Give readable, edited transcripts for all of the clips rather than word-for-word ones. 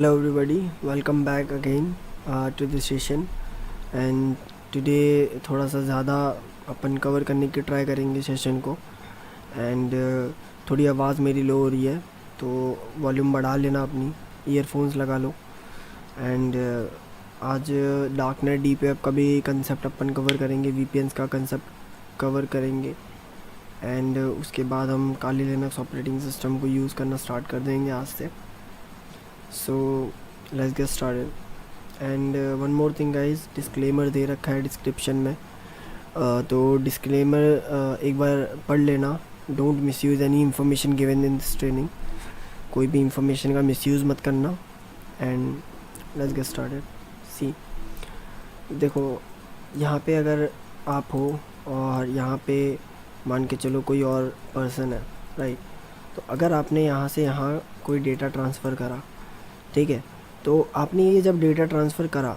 Hello everybody, welcome back again to this session and today थोड़ा सा ज़्यादा अपन cover करने की ट्राई करेंगे सेशन को एंड थोड़ी आवाज़ मेरी लो हो रही है तो वॉल्यूम बढ़ा लेना, अपनी ईयरफोन्स लगा लो एंड आज डार्क नेट डीप वेब का भी कंसेप्ट अपन कवर करेंगे, वीपीएन्स का कंसेप्ट कवर करेंगे एंड उसके बाद हम काली लिनक्स ऑपरेटिंग सिस्टम को यूज़ करना स्टार्ट कर देंगे आज से। So let's get started and one more thing guys, disclaimer दे रखा है डिस्क्रिप्शन में, तो डिस्क्लेमर एक बार पढ़ लेना। Don't misuse any information given in this training, कोई भी इंफॉर्मेशन का मिसयूज़ मत करना एंड लेट्स गेट स्टार्टेड। सी देखो, यहाँ पे अगर आप हो और यहाँ पे मान के चलो कोई और पर्सन है, राइट, तो अगर आपने यहाँ से यहाँ कोई डेटा ट्रांसफ़र करा, ठीक है, तो आपने ये जब डेटा ट्रांसफ़र करा,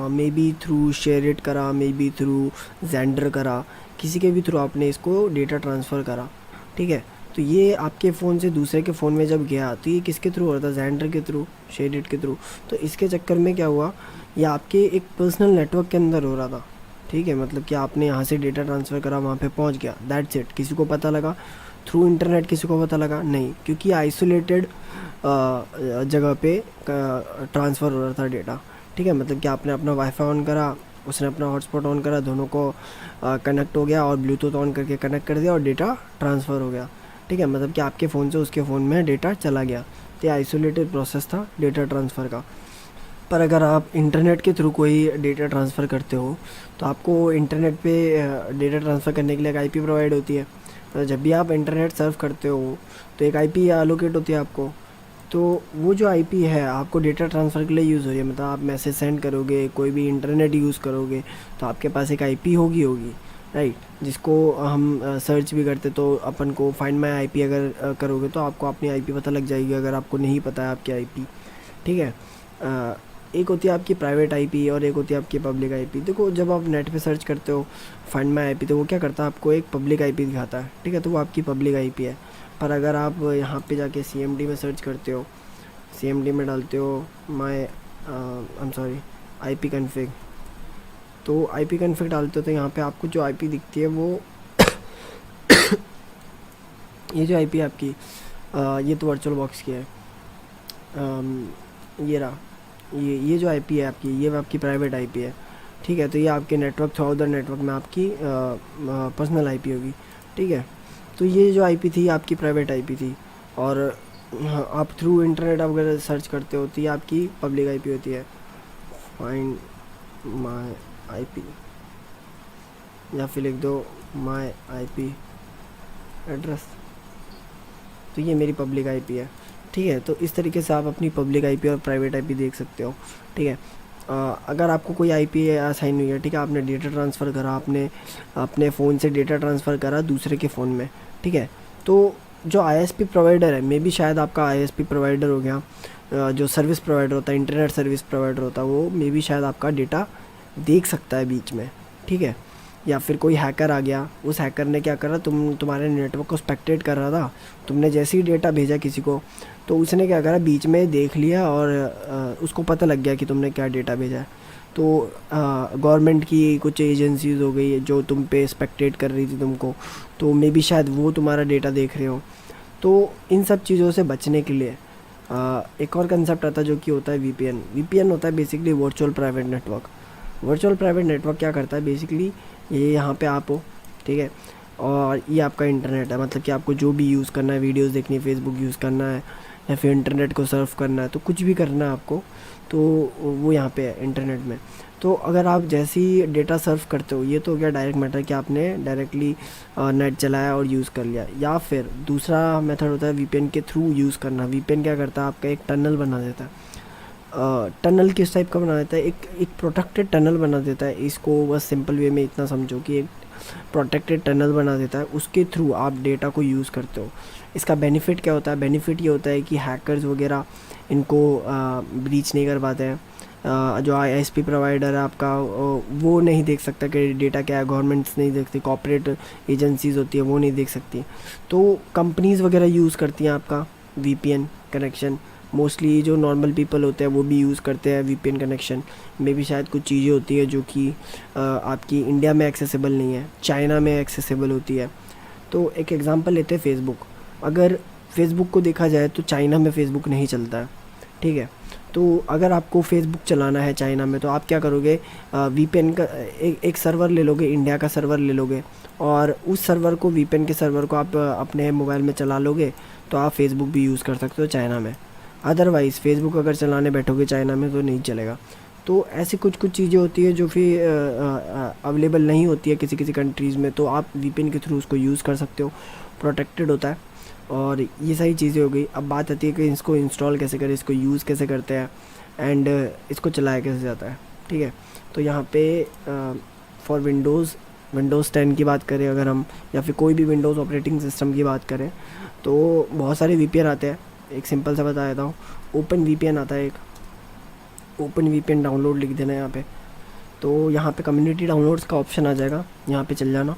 मे बी थ्रू शेयरिट करा, मे बी थ्रू जेंडर करा, किसी के भी थ्रू आपने इसको डेटा ट्रांसफ़र करा, ठीक है, तो ये आपके फ़ोन से दूसरे के फ़ोन में जब गया तो ये किसके थ्रू हो रहा था? जेंडर के थ्रू, शेयरिट के थ्रू। तो इसके चक्कर में क्या हुआ, ये आपके एक पर्सनल नेटवर्क के अंदर हो रहा था, ठीक है, मतलब कि आपने यहाँ से डेटा ट्रांसफ़र करा, वहाँ पे पहुँच गया, दैट्स इट। किसी को पता लगा थ्रू इंटरनेट? किसी को पता लगा? नहीं, क्योंकि आइसोलेटेड जगह पे ट्रांसफ़र हो रहा था डेटा, ठीक है, मतलब कि आपने अपना वाईफाई ऑन करा, उसने अपना हॉटस्पॉट ऑन करा, दोनों को कनेक्ट हो गया और ब्लूटूथ ऑन करके कनेक्ट कर दिया और डेटा ट्रांसफ़र हो गया, ठीक है, मतलब कि आपके फ़ोन से उसके फ़ोन में डेटा चला गया। तो ये आइसोलेटेड प्रोसेस था डेटा ट्रांसफ़र का। पर अगर आप इंटरनेट के थ्रू कोई डेटा ट्रांसफ़र करते हो तो आपको इंटरनेट पे डेटा ट्रांसफ़र करने के लिए एक आईपी प्रोवाइड होती है। तो जब भी आप इंटरनेट सर्फ करते हो तो एक आईपी एलोकेट होती है आपको, तो वो जो आईपी है आपको डेटा ट्रांसफ़र के लिए यूज़ हो रही है, मतलब आप मैसेज सेंड करोगे, कोई भी इंटरनेट यूज़ करोगे तो आपके पास एक आईपी होगी, राइट, जिसको हम सर्च भी करते, तो अपन को फाइंड माई आईपी अगर करोगे तो आपको अपनी आईपी पता लग जाएगी अगर आपको नहीं पता है आपकी आईपी, ठीक है। एक होती है आपकी प्राइवेट आईपी और एक होती है आपकी पब्लिक आईपी। देखो, जब आप नेट पे सर्च करते हो फाइंड माई आईपी तो वो क्या करता है, आपको एक पब्लिक आईपी दिखाता है, ठीक है, तो वो आपकी पब्लिक आईपी है। पर अगर आप यहाँ पे जाके सीएमडी में सर्च करते हो, सीएमडी में डालते हो my I am sorry IP config, तो आईपी कन्फिग डालते हो तो यहाँ पे आपको जो आईपी दिखती है वो ये जो आईपी है आपकी, ये तो वर्चुअल बॉक्स की है, ये रहा, ये जो आईपी है आपकी, ये आपकी प्राइवेट आईपी है, ठीक है, तो ये आपके network through out the network में आपकी पर्सनल आईपी होगी, ठीक है। तो ये जो आईपी थी आपकी प्राइवेट आईपी थी और आप थ्रू इंटरनेट अगर सर्च करते हो तो ये आपकी पब्लिक आईपी होती है। फाइंड माई आईपी या फिर लिख दो माई आईपी एड्रेस, तो ये मेरी पब्लिक आईपी है, ठीक है। तो इस तरीके से आप अपनी पब्लिक आईपी और प्राइवेट आईपी देख सकते हो, ठीक है। अगर आपको कोई आईपी असाइन हुई है, ठीक है, आपने डेटा ट्रांसफ़र करा, आपने अपने फ़ोन से डेटा ट्रांसफ़र करा दूसरे के फ़ोन में, ठीक है, तो जो आईएसपी प्रोवाइडर है, मे बी शायद आपका आईएसपी प्रोवाइडर हो गया, जो सर्विस प्रोवाइडर होता है, इंटरनेट सर्विस प्रोवाइडर होता है, वो मे बी शायद आपका डेटा देख सकता है बीच में, ठीक है। या फिर कोई हैकर आ गया, उस हैकर ने क्या करा, तुम्हारे नेटवर्क को स्पेक्टेट कर रहा था, तुमने जैसे ही डेटा भेजा किसी को तो उसने क्या करा, बीच में देख लिया और उसको पता लग गया कि तुमने क्या डेटा भेजा है। तो गवर्नमेंट की कुछ एजेंसीज हो गई जो तुम पे स्पेक्टेट कर रही थी तुमको, तो मे बी शायद वो तुम्हारा डेटा देख रहे हो। तो इन सब चीज़ों से बचने के लिए एक और कंसेप्ट आता है जो कि होता है वीपीएन। वीपीएन होता है basically virtual private network. Virtual private network क्या करता है, बेसिकली ये यहाँ पे आप हो, ठीक है, और ये आपका इंटरनेट है, मतलब कि आपको जो भी यूज़ करना है, वीडियोस देखनी है, फेसबुक यूज़ करना है या फिर इंटरनेट को सर्फ करना है, तो कुछ भी करना है आपको, तो वो यहाँ पे है इंटरनेट में। तो अगर आप जैसे ही डेटा सर्फ करते हो, ये तो हो गया डायरेक्ट मैटर कि आपने डायरेक्टली नेट चलाया और यूज़ कर लिया, या फिर दूसरा मेथड होता है वीपीएन के थ्रू यूज़ करना। वीपीएन क्या करता है, आपका एक टनल बना देता है। टनल किस टाइप का बना देता है, एक प्रोटेक्टेड टनल बना देता है। इसको बस सिंपल वे में इतना समझो कि एक प्रोटेक्टेड टनल बना देता है, उसके थ्रू आप डेटा को यूज़ करते हो। इसका बेनिफिट क्या होता है, बेनिफिट ये होता है कि हैकर्स वगैरह इनको ब्रीच नहीं कर पाते हैं। जो आईएसपी प्रोवाइडर है आपका, वो नहीं देख सकता कि डेटा क्या है, गवर्नमेंट्स नहीं देखती, कॉर्पोरेट एजेंसीज़ होती है वो नहीं देख सकती, तो कंपनीज़ वगैरह यूज़ करती हैं आपका वीपीएन कनेक्शन, मोस्टली जो नॉर्मल पीपल होते हैं वो भी यूज़ करते हैं वीपीएन कनेक्शन में भी। शायद कुछ चीज़ें होती है जो कि आपकी इंडिया में एक्सेसिबल नहीं है, चाइना में एक्सेसिबल होती है। तो एक एग्ज़ाम्पल लेते हैं फ़ेसबुक। अगर फ़ेसबुक को देखा जाए तो चाइना में फ़ेसबुक नहीं चलता है, ठीक है। तो अगर आपको फ़ेसबुक चलाना है चाइना में तो आप क्या करोगे, वीपीएन का एक सर्वर ले लोगे, इंडिया का सर्वर ले लोगे, और उस सर्वर को, वीपीएन के सर्वर को आप अपने मोबाइल में चला लोगे, तो आप फ़ेसबुक भी यूज़ कर सकते हो चाइना में। अदरवाइज़ फ़ेसबुक अगर चलाने बैठोगे चाइना में तो नहीं चलेगा। तो ऐसी कुछ कुछ चीज़ें होती है जो फिर अवेलेबल नहीं होती है किसी किसी कंट्रीज़ में, तो आप वीपीएन के थ्रू उसको यूज़ कर सकते हो, प्रोटेक्टेड होता है। और ये सारी चीज़ें हो गई। अब बात आती है कि इसको इंस्टॉल कैसे करें, इसको यूज़ कैसे करते हैं, एंड इसको चलाया कैसे जाता है, ठीक है। तो यहाँ पे फॉर विंडोज़ 10 की बात करें अगर हम, या फिर कोई भी विंडोज़ ऑपरेटिंग सिस्टम की बात करें, तो बहुत सारे वीपीएन आते हैं। एक सिंपल सा बता देता हूँ, ओपन वीपीएन आता है एक। ओपन वीपीएन डाउनलोड लिख देना यहाँ पे, तो यहाँ पे कम्युनिटी डाउनलोड्स का ऑप्शन आ जाएगा, यहाँ पे चल जाना।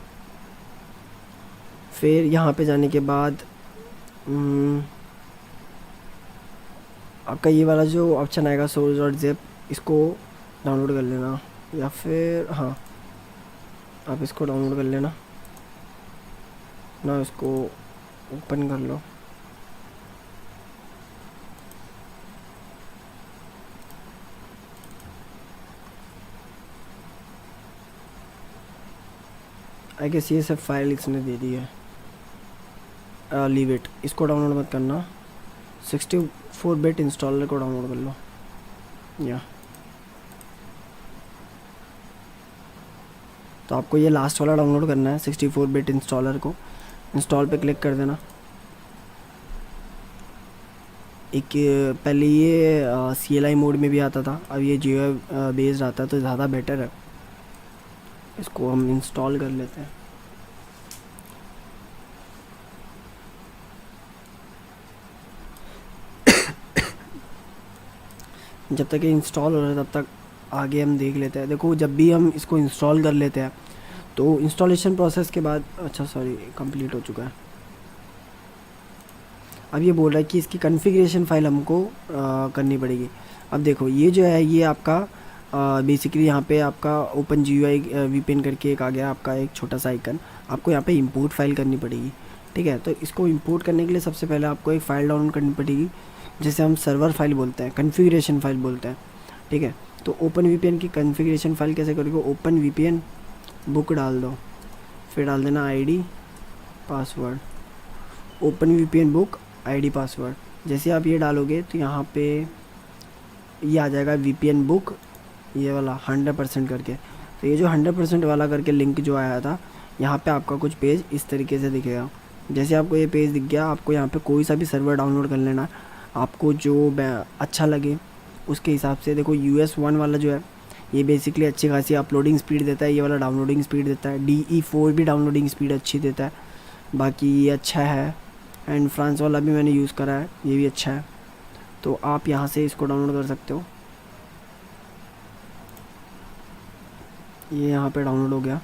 फिर यहाँ पे जाने के बाद आपका ये वाला जो ऑप्शन आएगा source.zip, इसको डाउनलोड कर लेना, या फिर हाँ आप इसको डाउनलोड कर लेना ना, इसको ओपन कर लो। आई गेस ये सब फाइल इसने दे दी है, लीव इट, इसको डाउनलोड मत करना। 64 बिट इंस्टॉलर को डाउनलोड कर लो, या तो आपको ये लास्ट वाला डाउनलोड करना है, 64 बिट इंस्टॉलर को। इंस्टॉल पे क्लिक कर देना। एक पहले ये CLI मोड में भी आता था, अब ये GUI बेस्ड आता है, तो ज़्यादा बेटर है। इसको हम इंस्टॉल कर लेते हैं। जब तक ये इंस्टॉल हो रहा है तब तक आगे हम देख लेते हैं। देखो, जब भी हम इसको इंस्टॉल कर लेते हैं तो इंस्टॉलेशन प्रोसेस के बाद, अच्छा सॉरी, कंप्लीट हो चुका है। अब ये बोल रहा है कि इसकी कॉन्फ़िगरेशन फाइल हमको करनी पड़ेगी। अब देखो, ये जो है ये आपका बेसिकली यहाँ पे आपका ओपन GUI वीपीएन करके एक आ गया आपका एक छोटा सा आइकन। आपको यहाँ पे इंपोर्ट फाइल करनी पड़ेगी, ठीक है। तो इसको इंपोर्ट करने के लिए सबसे पहले आपको एक फ़ाइल डाउनलोड करनी पड़ेगी, जिसे हम सर्वर फाइल बोलते हैं, कॉन्फ़िगरेशन फाइल बोलते हैं, ठीक है। तो ओपन वीपीएन की कॉन्फ़िगरेशन फाइल कैसे करोगे, ओपन वीपीएन बुक डाल दो, फिर डाल देना ID password, open VPN book ID password. जैसे आप ये डालोगे तो यहाँ पे ये आ जाएगा VPN बुक, ये वाला 100% करके। तो ये जो 100% वाला करके लिंक जो आया था, यहाँ पे आपका कुछ पेज इस तरीके से दिखेगा। जैसे आपको ये पेज दिख गया, आपको यहाँ पे कोई सा भी सर्वर डाउनलोड कर लेना, आपको जो अच्छा लगे उसके हिसाब से। देखो US1 वाला जो है ये बेसिकली अच्छी खासी अपलोडिंग स्पीड देता है, ये वाला डाउनलोडिंग स्पीड देता है। DE4 भी डाउनलोडिंग स्पीड अच्छी देता है, बाकी ये अच्छा है। एंड फ्रांस वाला भी मैंने यूज़ करा है, ये भी अच्छा है। तो आप यहाँ से इसको डाउनलोड कर सकते हो। ये यहाँ पे डाउनलोड हो गया,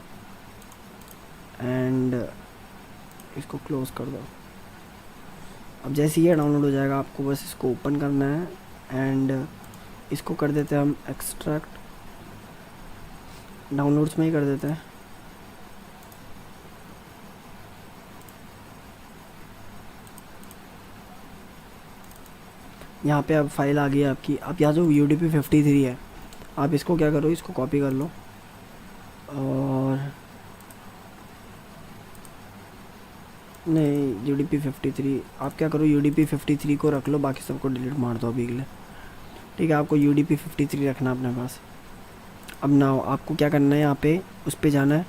एंड इसको क्लोज़ कर दो। अब जैसे ये डाउनलोड हो जाएगा, आपको बस इसको ओपन करना है, एंड इसको कर देते हैं हम एक्सट्रैक्ट, डाउनलोड्स में ही कर देते हैं। यहाँ पे अब फाइल आ गई है आपकी। अब यहाँ जो UDP 53 है, आप इसको क्या करो, इसको कॉपी कर लो, और नहीं, UDP 53 आप क्या करो, UDP 53 को रख लो, बाकी सबको डिलीट मार दो अभी के लिए, ठीक है। आपको UDP 53 रखना अपने पास। अब ना आपको क्या करना है, यहाँ पे उस पे जाना है,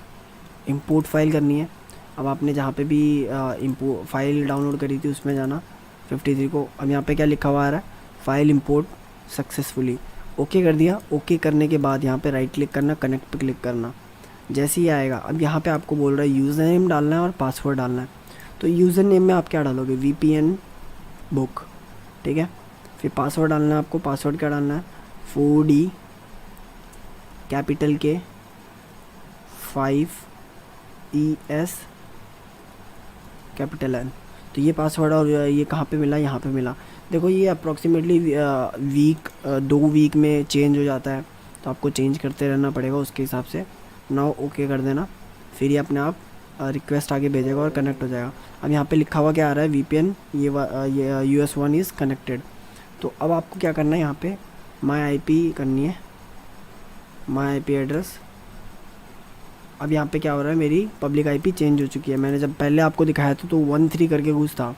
इंपोर्ट फाइल करनी है। अब आपने जहाँ पे भी इंपोर्ट फाइल डाउनलोड करी थी उसमें जाना, 53 को। अब यहाँ पे क्या लिखा हुआ आ रहा है, फाइल इंपोर्ट सक्सेसफुली, ओके कर दिया। ओके करने के बाद यहाँ पे राइट क्लिक करना, कनेक्ट पे क्लिक करना। जैसे ही आएगा, अब यहाँ पे आपको बोल रहा है यूज़र नेम डालना है और पासवर्ड डालना है। तो यूज़र नेम में आप क्या डालोगे, VPN बुक, ठीक है। फिर पासवर्ड डालना है आपको, पासवर्ड क्या डालना है, 4D capital K 5ES capital N। तो ये पासवर्ड, और ये कहाँ पे मिला, यहाँ पे मिला। देखो ये अप्रॉक्सीमेटली वीक 2 वीक में चेंज हो जाता है, तो आपको चेंज करते रहना पड़ेगा उसके हिसाब से। नाउ ओके कर देना, फिर ये अपने आप रिक्वेस्ट आगे भेजेगा और कनेक्ट हो जाएगा। अब यहाँ पे लिखा हुआ क्या आ रहा है, VPN ये US1 इज़ कनेक्टेड। तो अब आपको क्या करना है, यहाँ पे माई IP करनी है, माई IP एड्रेस। अब यहाँ पे क्या हो रहा है, मेरी पब्लिक IP चेंज हो चुकी है। मैंने जब पहले आपको दिखाया था तो 13 करके कुछ था,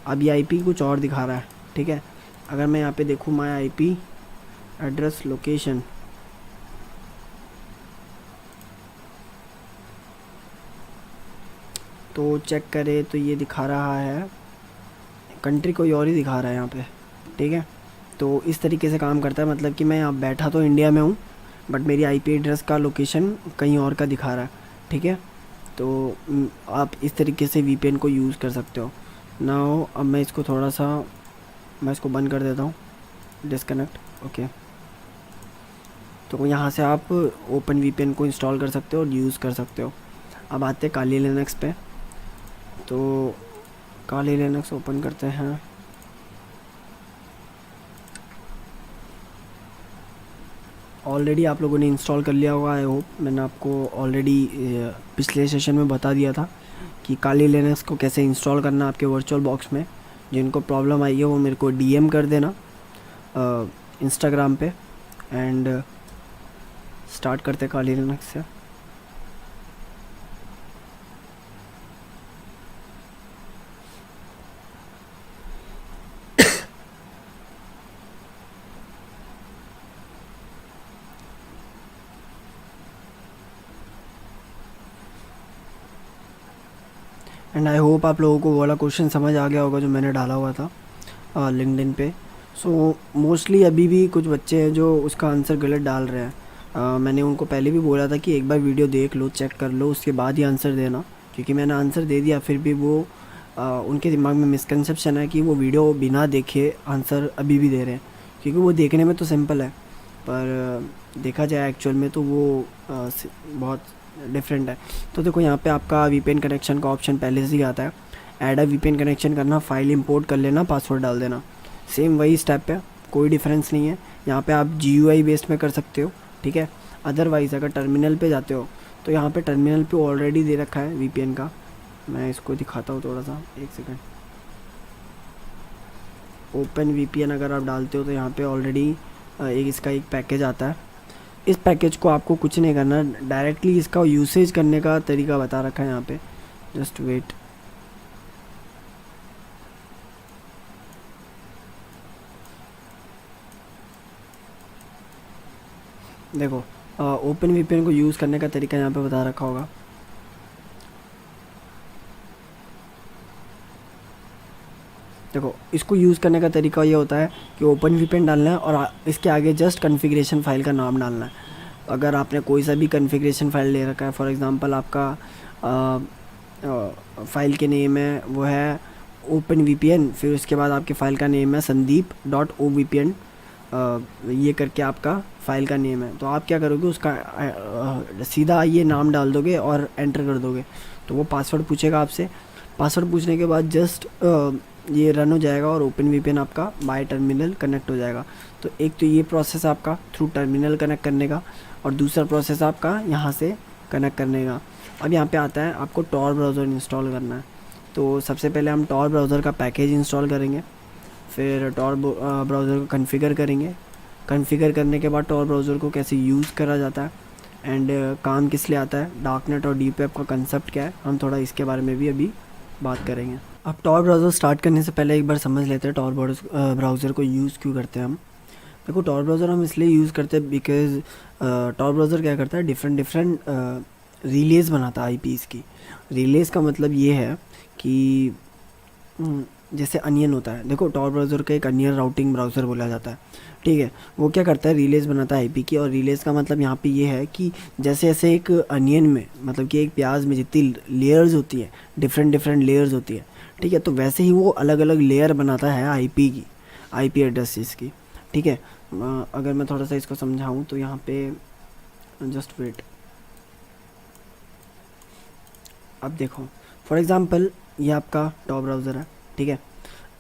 अब ये IP कुछ और दिखा रहा है, ठीक है। अगर मैं यहाँ पे देखूँ माई IP एड्रेस लोकेशन, तो चेक करें तो ये दिखा रहा है कंट्री कोई और ही दिखा रहा है यहाँ पे, ठीक है। तो इस तरीके से काम करता है, मतलब कि मैं यहाँ बैठा तो इंडिया में हूँ बट मेरी IP एड्रेस का लोकेशन कहीं और का दिखा रहा है, ठीक है। तो आप इस तरीके से VPN को यूज़ कर सकते हो। नाउ अब मैं इसको थोड़ा सा, मैं इसको बंद कर देता हूँ, डिस्कनेक्ट, ओके। तो यहाँ से आप ओपन VPN को इंस्टॉल कर सकते हो और यूज़ कर सकते हो। अब आते हैं काली लिनक्स पे, तो काली लिनक्स ओपन करते हैं। ऑलरेडी आप लोगों ने इंस्टॉल कर लिया होगा, आई होप। मैंने आपको ऑलरेडी पिछले सेशन में बता दिया था कि काली लिनक्स को कैसे इंस्टॉल करना आपके वर्चुअल बॉक्स में। जिनको प्रॉब्लम आई है वो मेरे को DM कर देना इंस्टाग्राम पे, एंड स्टार्ट करते काली लिनक्स से। एंड आई होप आप लोगों को वो वाला क्वेश्चन समझ आ गया होगा जो मैंने डाला हुआ था लिंक्डइन पे। सो मोस्टली अभी भी कुछ बच्चे हैं जो उसका आंसर गलत डाल रहे हैं। मैंने उनको पहले भी बोला था कि एक बार वीडियो देख लो, चेक कर लो, उसके बाद ही आंसर देना, क्योंकि मैंने आंसर दे दिया फिर भी वो उनके दिमाग में मिसकंसेप्शन है कि वो वीडियो बिना देखे आंसर अभी भी दे रहे हैं, क्योंकि वो देखने में तो सिंपल है पर देखा जाए एक्चुअल में तो वो बहुत डिफरेंट है। तो देखो यहाँ पे आपका VPN कनेक्शन का ऑप्शन पहले से ही आता है। ऐड अ VPN कनेक्शन करना, फाइल इंपोर्ट कर लेना, पासवर्ड डाल देना, सेम वही स्टेप है, कोई डिफरेंस नहीं है। यहाँ पे आप GUI बेस्ड में कर सकते हो, ठीक है। अदरवाइज़ अगर टर्मिनल पे जाते हो तो यहाँ पे टर्मिनल पे ऑलरेडी दे रखा है VPN का। मैं इसको दिखाता हूँ थोड़ा सा, एक सेकेंड। ओपन VPN अगर आप डालते हो तो यहाँ पे ऑलरेडी एक इसका एक पैकेज आता है। इस पैकेज को आपको कुछ नहीं करना, डायरेक्टली इसका यूसेज करने का तरीका बता रखा है यहाँ पे, जस्ट वेट। देखो ओपन VPN को यूज़ करने का तरीका यहाँ पे बता रखा होगा। देखो इसको यूज़ करने का तरीका ये होता है कि ओपन VPN डालना है और इसके आगे जस्ट कॉन्फ़िगरेशन फ़ाइल का नाम डालना है। अगर आपने कोई सा भी कॉन्फ़िगरेशन फ़ाइल ले रखा है, फॉर एग्ज़ाम्पल आपका फ़ाइल के नेम है वो है ओपन VPN, फिर उसके बाद आपके फ़ाइल का नेम है sandeep.ovpn, ये करके आपका फ़ाइल का नेम है। तो आप क्या करोगे, उसका सीधा ये नाम डाल दोगे और एंटर कर दोगे, तो वो पासवर्ड पूछेगा आपसे। पासवर्ड पूछने के बाद जस्ट ये रन हो जाएगा और ओपन VPN आपका बाय टर्मिनल कनेक्ट हो जाएगा। तो एक तो ये प्रोसेस आपका थ्रू टर्मिनल कनेक्ट करने का, और दूसरा प्रोसेस आपका यहाँ से कनेक्ट करने का। अब यहाँ पे आता है आपको टॉर ब्राउज़र इंस्टॉल करना है। तो सबसे पहले हम टॉर ब्राउज़र का पैकेज इंस्टॉल करेंगे, फिर टॉर ब्राउज़र को कॉन्फ़िगर करेंगे। कॉन्फ़िगर करने के बाद टॉर ब्राउज़र को कैसे यूज़ करा जाता है एंड काम किस लिए आता है, डार्कनेट और डीप वेब का कंसेप्ट क्या है, हम थोड़ा इसके बारे में भी अभी बात करेंगे। अब टॉर ब्राउज़र स्टार्ट करने से पहले एक बार समझ लेते हैं टॉर ब्राउज़र को यूज़ क्यों करते हैं हम। देखो टॉर ब्राउज़र हम इसलिए यूज़ करते हैं बिकॉज़ टॉर ब्राउज़र क्या करता है, डिफरेंट रिलेज़ बनाता है IPs की। रिलेज़ का मतलब ये है कि जैसे अनियन होता है, देखो टॉर ब्राउज़र का एक अनियन राउटिंग ब्राउज़र बोला जाता है, ठीक है। वो क्या करता है, रिलेज़ बनाता है IP की, और रिलेज़ का मतलब यहाँ पे ये है कि जैसे जैसे एक अनियन में, मतलब कि एक प्याज में जितनी लेयर्स होती है, डिफरेंट लेयर्स होती है, ठीक है, तो वैसे ही वो अलग अलग लेयर बनाता है IP की, IP एड्रेसेस की, ठीक है। अगर मैं थोड़ा सा इसको समझाऊँ तो यहाँ पे जस्ट वेट, अब देखो फॉर एग्ज़ाम्पल ये आपका टॉर ब्राउज़र है, ठीक है।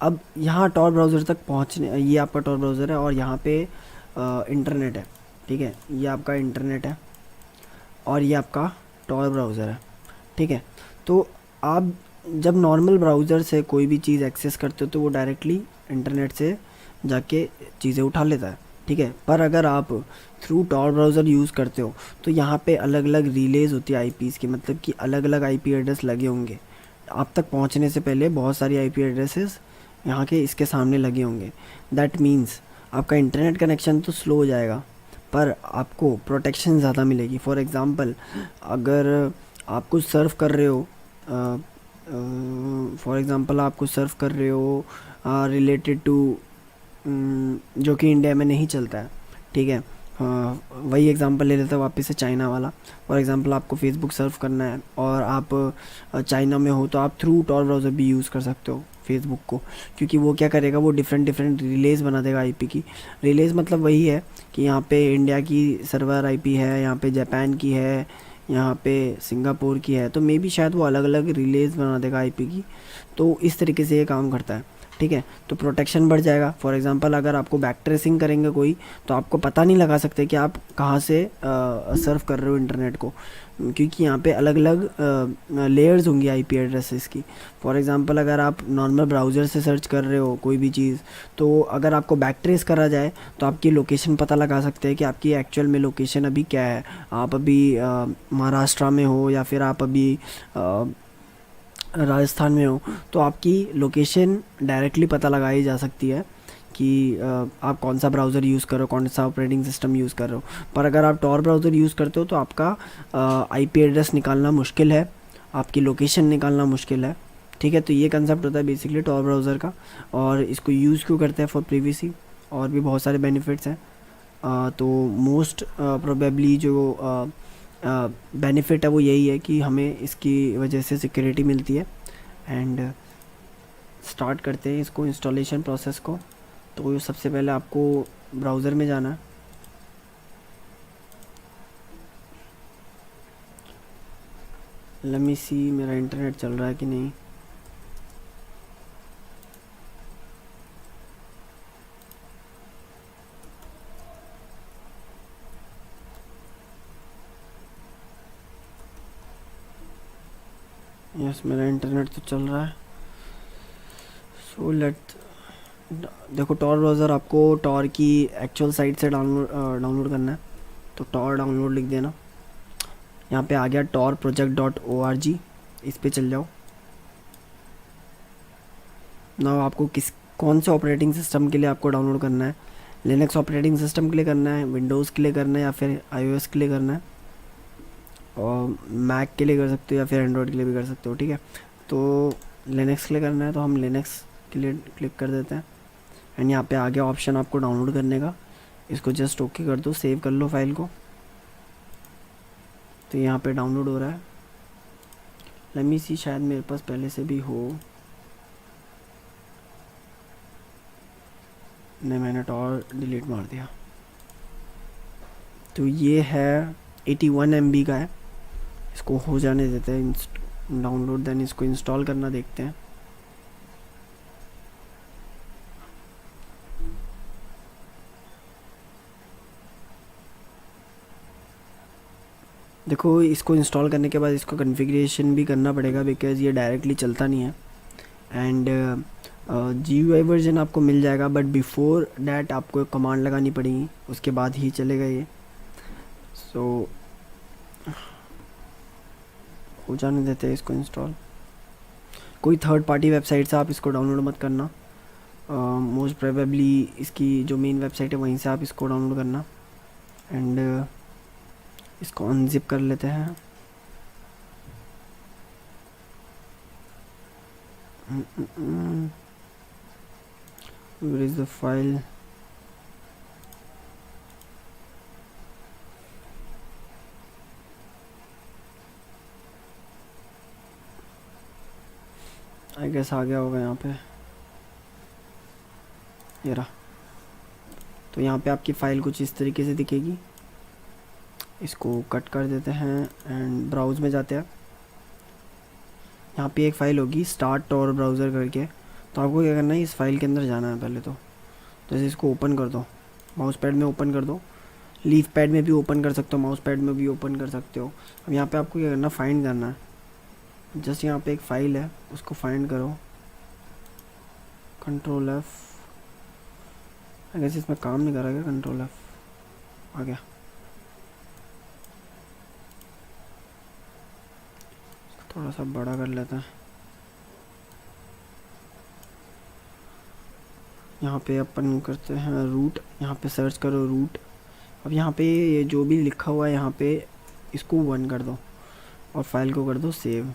अब यहाँ टॉर ब्राउज़र तक पहुँचने, ये आपका टॉर ब्राउज़र है और यहाँ पे इंटरनेट है, ठीक है, ये आपका इंटरनेट है और ये आपका टॉर ब्राउज़र है, ठीक है। तो आप जब नॉर्मल ब्राउज़र से कोई भी चीज़ एक्सेस करते हो तो वो डायरेक्टली इंटरनेट से जाके चीज़ें उठा लेता है, ठीक है। पर अगर आप थ्रू टॉर ब्राउज़र यूज़ करते हो तो यहाँ पे अलग अलग रिलेज़ होती है आईपीज़ की, मतलब कि अलग अलग आईपी एड्रेस लगे होंगे। आप तक पहुँचने से पहले बहुत सारी आईपी एड्रेसेस यहाँ के इसके सामने लगे होंगे। दैट मीन्स आपका इंटरनेट कनेक्शन तो स्लो हो जाएगा पर आपको प्रोटेक्शन ज़्यादा मिलेगी। फॉर एग्ज़ाम्पल, अगर आप कुछ सर्व कर रहे हो, फॉर एग्ज़ाम्पल आप कुछ सर्व कर रहे हो रिलेटेड टू जो कि इंडिया में नहीं चलता है, ठीक है। वही एग्ज़ाम्पल ले लेते हैं वापस से, चाइना वाला। फॉर एग्ज़ाम्पल आपको फेसबुक सर्व करना है और आप चाइना में हो तो आप थ्रू टॉर ब्राउज़र भी यूज़ कर सकते हो फेसबुक को, क्योंकि वो क्या करेगा, वो डिफरेंट डिफरेंट रिलेज़ बना देगा आईपी की। रिलेज़ मतलब वही है कि यहाँ पे इंडिया की सर्वर आईपी है, यहाँ पे जापान की है, यहाँ पे सिंगापुर की है, तो मे बी शायद वो अलग अलग रिलेज़ बना देगा आईपी की। तो इस तरीके से ये काम करता है, ठीक है। तो प्रोटेक्शन बढ़ जाएगा। फॉर एग्ज़ाम्पल अगर आपको बैक ट्रेसिंग करेंगे कोई तो आपको पता नहीं लगा सकते कि आप कहाँ से सर्व कर रहे हो इंटरनेट को, क्योंकि यहाँ पे अलग अलग लेयर्स होंगी आईपी एड्रेसेस की। फॉर एग्ज़ाम्पल अगर आप नॉर्मल ब्राउज़र से सर्च कर रहे हो कोई भी चीज़, तो अगर आपको बैक ट्रेस करा जाए तो आपकी लोकेशन पता लगा सकते हैं कि आपकी एक्चुअल में लोकेशन अभी क्या है। आप अभी महाराष्ट्र में हो या फिर आप अभी राजस्थान में हो, तो आपकी लोकेशन डायरेक्टली पता लगाई जा सकती है कि आप कौन सा ब्राउज़र यूज़ कर रहे हो, कौन सा ऑपरेटिंग सिस्टम यूज़ कर रहे हो। पर अगर आप टॉर ब्राउज़र यूज़ करते हो तो आपका आईपी एड्रेस निकालना मुश्किल है, आपकी लोकेशन निकालना मुश्किल है, ठीक है। तो ये कंसेप्ट होता है बेसिकली टॉर ब्राउज़र का, और इसको यूज़ क्यों करते हैं, फॉर प्रिवेसी, और भी बहुत सारे बेनिफिट्स हैं। तो मोस्ट प्रोबेबली जो बेनिफिट है वो यही है कि हमें इसकी वजह से सिक्योरिटी मिलती है। एंड स्टार्ट करते हैं इसको इंस्टॉलेशन प्रोसेस को। तो सबसे पहले आपको ब्राउज़र में जाना है। लेट मी सी मेरा इंटरनेट चल रहा है कि नहीं। यस, मेरा इंटरनेट तो चल रहा है। सो लेट देखो, टॉर ब्राउज़र आपको टॉर की एक्चुअल साइट से डाउनलोड करना है। तो टॉर डाउनलोड लिख देना, यहाँ पे आ गया torproject.org, इस पे चल जाओ। ना आपको कौन से ऑपरेटिंग सिस्टम के लिए आपको डाउनलोड करना है, लिनक्स ऑपरेटिंग सिस्टम के लिए करना है, विंडोज़ के लिए करना है, या फिर iOS के लिए करना है, और मैक के लिए कर सकते हो या फिर एंड्रॉयड के लिए भी कर सकते हो, ठीक है। तो लिनक्स के लिए करना है तो हम लिनक्स के लिए क्लिक कर देते हैं। एंड यहाँ पे आ गया ऑप्शन आपको डाउनलोड करने का, इसको जस्ट ओके कर दो, सेव कर लो फाइल को। तो यहाँ पे डाउनलोड हो रहा है। लेट मी सी, शायद मेरे पास पहले से भी हो, नहीं मैंने टॉर डिलीट मार दिया। तो ये है 81 MB का है, इसको हो जाने देते हैं डाउनलोड, देन इसको इंस्टॉल करना देखते हैं। देखो, इसको इंस्टॉल करने के बाद इसको कॉन्फ़िगरेशन भी करना पड़ेगा बिकॉज़ ये डायरेक्टली चलता नहीं है। एंड GUI वर्जन आपको मिल जाएगा, बट बिफोर डैट आपको एक कमांड लगानी पड़ेगी, उसके बाद ही चलेगा ये। सो हो जाने देते हैं इसको इंस्टॉल। कोई थर्ड पार्टी वेबसाइट से आप इसको डाउनलोड मत करना, मोस्ट प्रोबेबली इसकी जो मेन वेबसाइट है वहीं से आप इसको डाउनलोड करना। एंड इसको अनजिप कर लेते हैं। Where is the file? I guess आ गया होगा यहाँ पे, ये रहा। तो यहाँ पे आपकी फ़ाइल कुछ इस तरीके से दिखेगी। इसको कट कर देते हैं एंड ब्राउज़ में जाते हैं। यहाँ पे एक फ़ाइल होगी स्टार्ट टॉर ब्राउज़र करके, तो आपको क्या करना है, इस फाइल के अंदर जाना है पहले तो। जैसे इसको ओपन कर दो, माउस पैड में ओपन कर दो, लीफ पैड में भी ओपन कर सकते हो, माउस पैड में भी ओपन कर सकते हो। अब यहाँ पे आपको क्या करना है, फाइंड करना है। जस्ट यहाँ पे एक फ़ाइल है, उसको फाइंड करो, कंट्रोल F। अगर इसमें काम नहीं कर रहा क्या, कंट्रोल F आ गया। थोड़ा सा बड़ा कर लेते हैं। यहाँ पे अपन करते हैं रूट, यहाँ पे सर्च करो रूट। अब यहाँ पे ये जो भी लिखा हुआ है यहाँ पे इसको 1 कर दो और फाइल को कर दो सेव,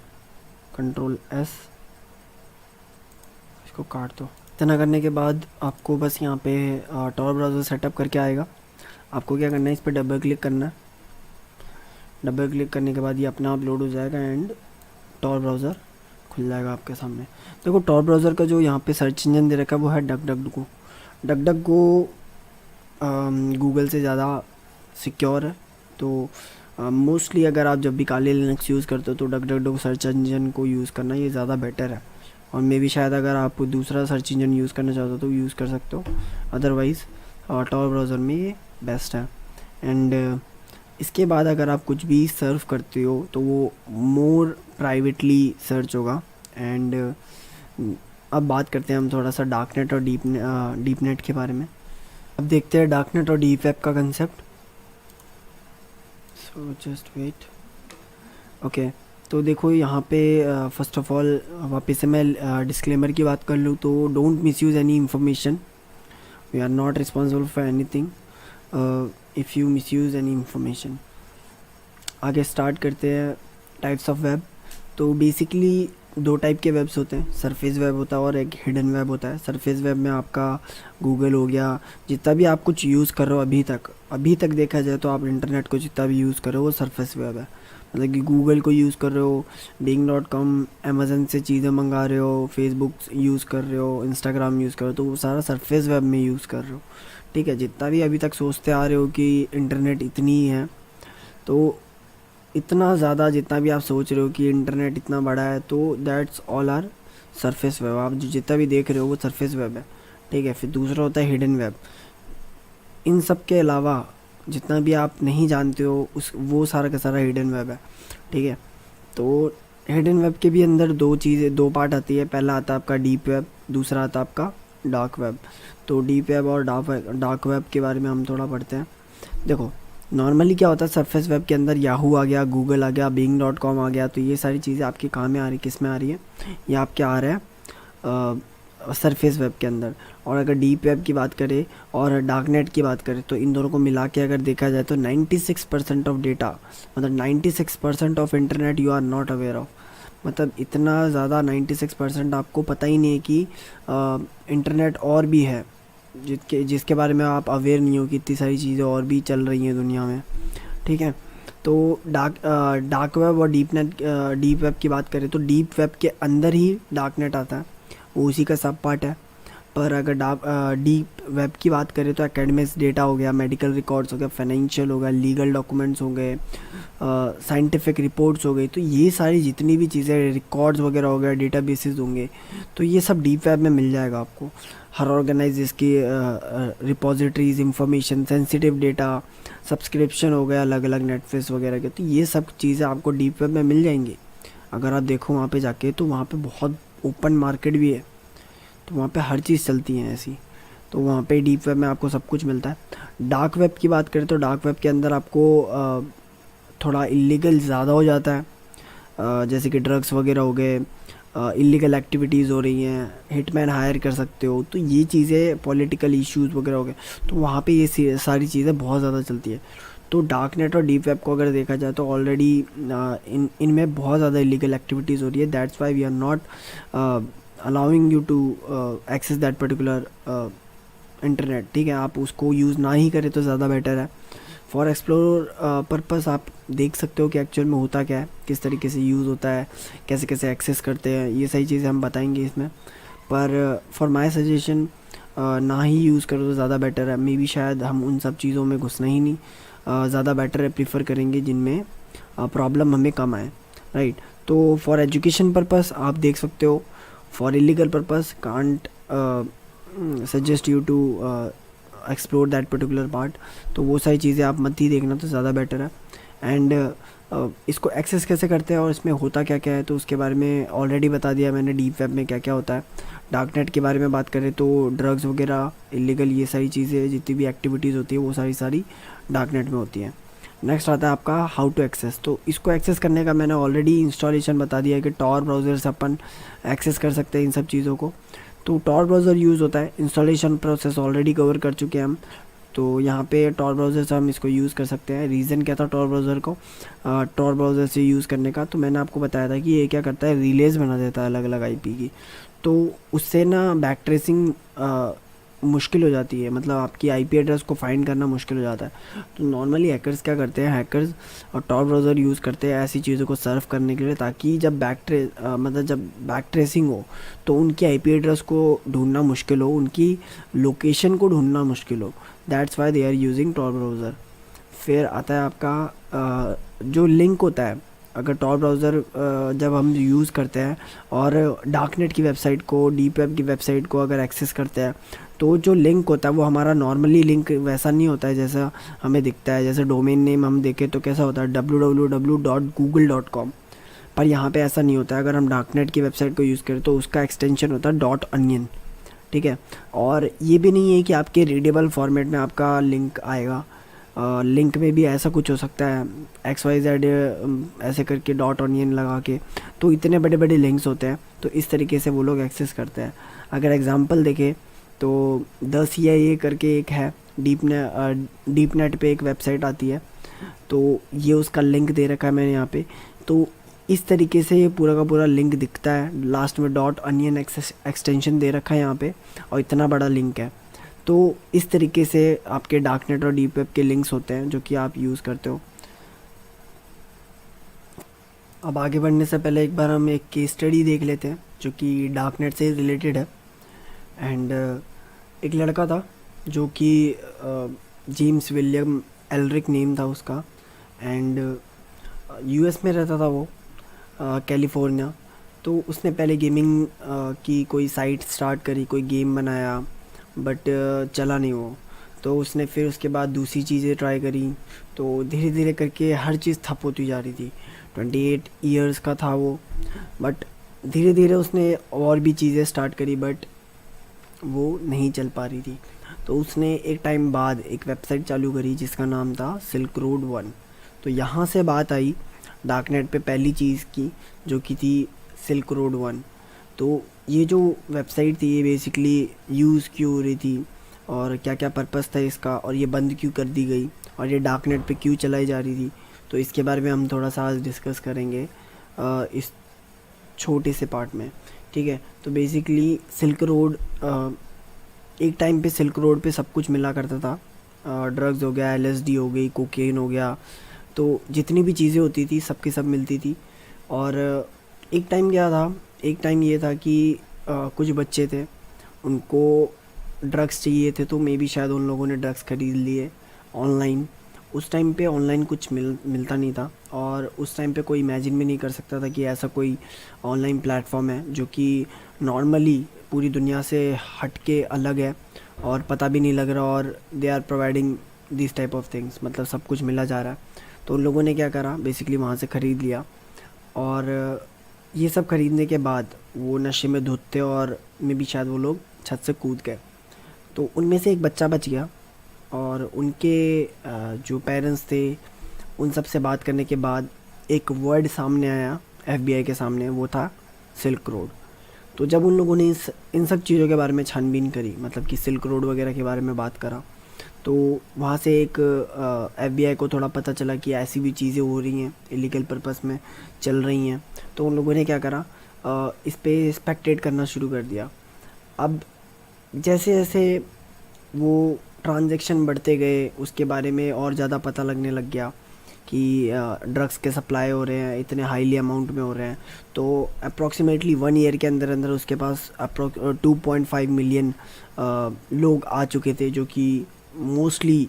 कंट्रोल S, इसको काट दो। इतना करने के बाद आपको बस यहाँ पे टॉर ब्राउज़र सेटअप करके आएगा। आपको क्या करना है, इस पर डबल क्लिक करना है। डबल क्लिक करने के बाद ये अपना आप लोड हो जाएगा एंड टॉर ब्राउज़र खुल जाएगा आपके सामने। देखो टॉर ब्राउज़र का जो यहाँ पे सर्च इंजन दे रखा है वो है डक डक गो गूगल से ज़्यादा सिक्योर है। तो मोस्टली अगर आप जब भी काली लिनक्स यूज़ करते हो तो डक सर्च इंजन को यूज़ करना ये ज़्यादा बेटर है। और मे भी शायद अगर आप दूसरा सर्च इंजन यूज़ करना चाहते हो तो यूज़ कर सकते हो, अदरवाइज़ टॉर ब्राउज़र में ये बेस्ट है। एंड इसके बाद अगर आप कुछ भी सर्व करते हो तो वो मोर प्राइवेटली सर्च होगा। एंड अब बात करते हैं हम थोड़ा सा डार्कनेट और डीप नेट के बारे में। अब देखते हैं डार्कनेट और डीप वेब का concept. So just wait. Okay, तो देखो यहाँ पे फर्स्ट ऑफ ऑल वापस से मैं डिस्क्लेमर की बात कर लूँ तो don't misuse any information, we are not responsible for anything if you misuse any information. आगे स्टार्ट करते हैं टाइप्स ऑफ वेब। तो बेसिकली 2 टाइप के वेब्स होते हैं, सरफेस वेब होता है और एक हिडन वेब होता है। सरफेस वेब में आपका गूगल हो गया, जितना भी आप कुछ यूज़ कर रहे हो अभी तक देखा जाए तो आप इंटरनेट को जितना भी यूज़ कर रहे हो वो सरफेस वेब है। मतलब कि गूगल को यूज़ कर रहे हो, Bing.com, अमेज़न से चीज़ें मंगा रहे हो, फेसबुक यूज़ कर रहे हो, इंस्टाग्राम यूज़ कर रहे हो, तो वो सारा सरफेस वेब में यूज़ कर रहे हो। ठीक है, जितना भी अभी तक सोचते आ रहे हो कि इंटरनेट इतनी ही है, तो इतना ज़्यादा जितना भी आप सोच रहे हो कि इंटरनेट इतना बड़ा है, तो that's all are surface web. आप जो जितना भी देख रहे हो वो सरफेस वेब है। ठीक है, फिर दूसरा होता है हिडन वेब। इन सब के अलावा जितना भी आप नहीं जानते हो वो सारा का सारा हिडन वेब है। ठीक है, तो हिडन वेब के भी अंदर 2 पार्ट आती है। पहला आता है आपका डीप वेब, दूसरा आता है आपका डार्क वेब। तो डीप वेब और डार्क वेब के बारे में हम थोड़ा पढ़ते हैं। देखो नॉर्मली क्या होता है, सरफेस वेब के अंदर याहू आ गया, गूगल आ गया, Bing.com आ गया, तो ये सारी चीज़ें आपकी कहाँ में आ रही है, किस में आ रही है, ये आपके आ रहा है सरफेस वेब के अंदर। और अगर डीप वेब की बात करें और डार्कनेट की बात करें तो इन दोनों को मिला के अगर देखा जाए तो 96% ऑफ डेटा, मतलब 96% of internet you are not aware of. मतलब इतना ज़्यादा 96% आपको पता ही नहीं है कि इंटरनेट और भी है जिसके बारे में आप अवेयर नहीं हो कि इतनी सारी चीज़ें और भी चल रही हैं दुनिया में। ठीक है, तो डार्क वेब और डीप वेब की बात करें तो डीप वेब के अंदर ही डार्कनेट आता है, वो उसी का सब पार्ट है। पर अगर डीप वेब की बात करें तो एकेडमिक्स डेटा हो गया, मेडिकल रिकॉर्ड्स हो गया, फाइनेंशियल हो गया, लीगल डॉक्यूमेंट्स हो गए, साइंटिफिक रिपोर्ट्स हो गई, तो ये सारी जितनी भी चीज़ें रिकॉर्ड्स वगैरह हो गया, डेटाबेसेस होंगे, तो ये सब डीप वेब में मिल जाएगा आपको। हर ऑर्गेनाइज की repositories, information, sensitive data, subscription हो गया अलग अलग नेटफ्लिक्स वगैरह के, तो ये सब चीज़ें आपको डीप वेब में मिल जाएंगी। अगर आप देखो वहाँ पे जाके तो वहाँ पे बहुत ओपन मार्केट भी है, तो वहाँ पे हर चीज़ चलती है ऐसी, तो वहाँ पे डीप वेब में आपको सब कुछ मिलता है। डार्क वेब की बात करें तो डार्क वेब के अंदर आपको थोड़ा इलीगल ज़्यादा हो जाता है, जैसे कि ड्रग्स वगैरह हो गए, इलीगल एक्टिविटीज़ हो रही हैं, हिटमैन हायर कर सकते हो, तो ये चीज़ें, पॉलिटिकल इश्यूज़ वगैरह हो गए, तो वहाँ पे ये सारी चीज़ें बहुत ज़्यादा चलती है। तो डार्क नेट और डीप वेब को अगर देखा जाए तो ऑलरेडी इनमें बहुत ज़्यादा इलीगल एक्टिविटीज़ हो रही है। That's why we are not allowing you to access that particular internet. ठीक है, आप उसको यूज़ ना ही करें तो ज़्यादा बेटर है। फॉर एक्सप्लोर पर्पस आप देख सकते हो कि एक्चुअल में होता क्या है, किस तरीके से यूज़ होता है, कैसे कैसे एक्सेस करते हैं, ये सही चीज़ें हम बताएंगे इसमें। पर फॉर माय सजेशन ना ही यूज़ करो तो ज़्यादा बेटर है। मे बी शायद हम उन सब चीज़ों में घुसना ही नहीं, ज़्यादा बेटर है, प्रीफर करेंगे जिनमें प्रॉब्लम हमें कम आए, राइट। तो फॉर एजुकेशन पर्पस आप देख सकते हो for illegal purpose can't suggest you to explore that particular part. तो वो सारी चीज़ें आप मत ही देखना, तो ज़्यादा बेटर है। एंड इसको एक्सेस कैसे करते हैं और इसमें होता क्या क्या है, तो उसके बारे में ऑलरेडी बता दिया मैंने डीप वेब में क्या क्या होता है। डार्क नेट के बारे में बात करें तो ड्रग्स वगैरह, इलीगल ये सारी चीज़ें, जितनी भी एक्टिविटीज़ होती है वो सारी डार्क नेट में होती हैं। नेक्स्ट आता है आपका हाउ टू एक्सेस। तो इसको एक्सेस करने का मैंने ऑलरेडी इंस्टॉलेशन बता दिया है कि टॉर ब्राउज़र से अपन एक्सेस कर सकते हैं इन सब चीज़ों को। तो टॉर ब्राउज़र यूज़ होता है, इंस्टॉलेशन प्रोसेस ऑलरेडी कवर कर चुके हैं हम। तो यहाँ पे टॉर ब्राउज़र से हम इसको यूज़ कर सकते हैं। रीज़न क्या था टॉर ब्राउज़र को टॉर ब्राउज़र से यूज़ करने का, तो मैंने आपको बताया था कि ये क्या करता है, रिलेज़ बना देता है अलग अलग आईपी की। तो उससे ना बैक ट्रेसिंग मुश्किल हो जाती है, मतलब आपकी आईपी एड्रेस को फाइंड करना मुश्किल हो जाता है। तो नॉर्मली हैकर्स क्या करते हैं, हैकर्स और टॉर ब्राउज़र यूज़ करते हैं ऐसी चीज़ों को सर्व करने के लिए, ताकि जब जब बैक ट्रेसिंग हो तो उनकी आईपी एड्रेस को ढूंढना मुश्किल हो, उनकी लोकेशन को ढूंढना मुश्किल हो। That's why they are using Tor browser. फिर आता है आपका जो लिंक होता है। अगर टॉर ब्राउज़र जब हम यूज़ करते हैं और डार्क नेट की वेबसाइट को, डीप वेब की वेबसाइट को अगर एक्सेस करते हैं, तो जो लिंक होता है वो हमारा नॉर्मली लिंक वैसा नहीं होता है जैसा हमें दिखता है। जैसे डोमेन नेम हम देखें तो कैसा होता है www.google.com, पर यहाँ पे ऐसा नहीं होता है। अगर हम डार्क नेट की वेबसाइट को यूज़ करें तो उसका एक्सटेंशन होता है .onion, ठीक है। और ये भी नहीं है कि आपके रीडेबल फॉर्मेट में आपका लिंक आएगा। लिंक में भी ऐसा कुछ हो सकता है XYZ ऐसे करके .onion लगा के, तो इतने बड़े बड़े लिंक्स होते हैं, तो इस तरीके से वो लोग एक्सेस करते हैं। अगर एग्जांपल देखें तो 10CIA करके एक है, डीप नेट पे एक वेबसाइट आती है, तो ये उसका लिंक दे रखा है मैंने यहाँ पे। तो इस तरीके से ये पूरा का पूरा लिंक दिखता है, लास्ट में .onion एक्सटेंशन दे रखा है यहाँ पे, और इतना बड़ा लिंक है। तो इस तरीके से आपके डार्क नेट और डीप वेब के लिंक्स होते हैं जो कि आप यूज़ करते हो। अब आगे बढ़ने से पहले एक बार हम एक केस स्टडी देख लेते हैं जो कि डार्क नेट से रिलेटेड है। एंड एक लड़का था जो कि जेम्स विलियम एल्रिक नेम था उसका, एंड यूएस में रहता था वो, कैलिफोर्निया। तो उसने पहले गेमिंग की कोई साइट स्टार्ट करी, कोई गेम बनाया, बट चला नहीं वो। तो उसने फिर उसके बाद दूसरी चीज़ें ट्राई करी, तो धीरे धीरे करके हर चीज़ ठप होती जा रही थी। 28 ईयर्स का था वो, बट धीरे धीरे उसने और भी चीज़ें स्टार्ट करी, बट वो नहीं चल पा रही थी। तो उसने एक टाइम बाद एक वेबसाइट चालू करी जिसका नाम था सिल्क रोड 1। तो यहाँ से बात आई डार्क नेट पे पहली चीज़ की, जो कि थी सिल्क रोड 1। तो ये जो वेबसाइट थी ये बेसिकली यूज़ क्यों हो रही थी और क्या क्या पर्पस था इसका, और ये बंद क्यों कर दी गई, और ये डार्क नेट पे क्यों चलाई जा रही थी, तो इसके बारे में हम थोड़ा सा आज डिस्कस करेंगे इस छोटे से पार्ट में, ठीक है। तो बेसिकली सिल्क रोड, एक टाइम पे सिल्क रोड पे सब कुछ मिला करता था। ड्रग्स हो गया, LSD हो गई, कोकेन हो गया, तो जितनी भी चीज़ें होती थी सबकी सब मिलती थी। और एक टाइम क्या था, एक टाइम ये था कि कुछ बच्चे थे, उनको ड्रग्स चाहिए थे, तो मे बी शायद उन लोगों ने ड्रग्स खरीद लिए ऑनलाइन। उस टाइम पे ऑनलाइन कुछ मिलता नहीं था, और उस टाइम पे कोई इमेजिन भी नहीं कर सकता था कि ऐसा कोई ऑनलाइन प्लेटफॉर्म है जो कि नॉर्मली पूरी दुनिया से हट के अलग है और पता भी नहीं लग रहा, और they are providing this type of things, मतलब सब कुछ मिला जा रहा है। तो उन लोगों ने क्या करा, बेसिकली वहाँ से ख़रीद लिया, और ये सब ख़रीदने के बाद वो नशे में धुत थे, और मे बी शायद वो लोग छत से कूद गए। तो उनमें से एक बच्चा बच गया, और उनके जो पेरेंट्स थे उन सब से बात करने के बाद एक वर्ड सामने आया FBI के सामने, वो था सिल्क रोड। तो जब उन लोगों ने इन सब चीज़ों के बारे में छानबीन करी, मतलब कि सिल्क रोड वगैरह के बारे में बात करा, तो वहाँ से एक FBI को थोड़ा पता चला कि ऐसी भी चीज़ें हो रही हैं, इलीगल पर्पस में चल रही हैं। तो उन लोगों ने क्या करा, इस पे स्पेक्टेट करना शुरू कर दिया। अब जैसे जैसे वो ट्रांजैक्शन बढ़ते गए, उसके बारे में और ज़्यादा पता लगने लग गया कि ड्रग्स के सप्लाई हो रहे हैं, इतने हाईली अमाउंट में हो रहे हैं। तो अप्रॉक्सीमेटली 1 ईयर के अंदर अंदर उसके पास 2.5 मिलियन लोग आ चुके थे, जो कि मोस्टली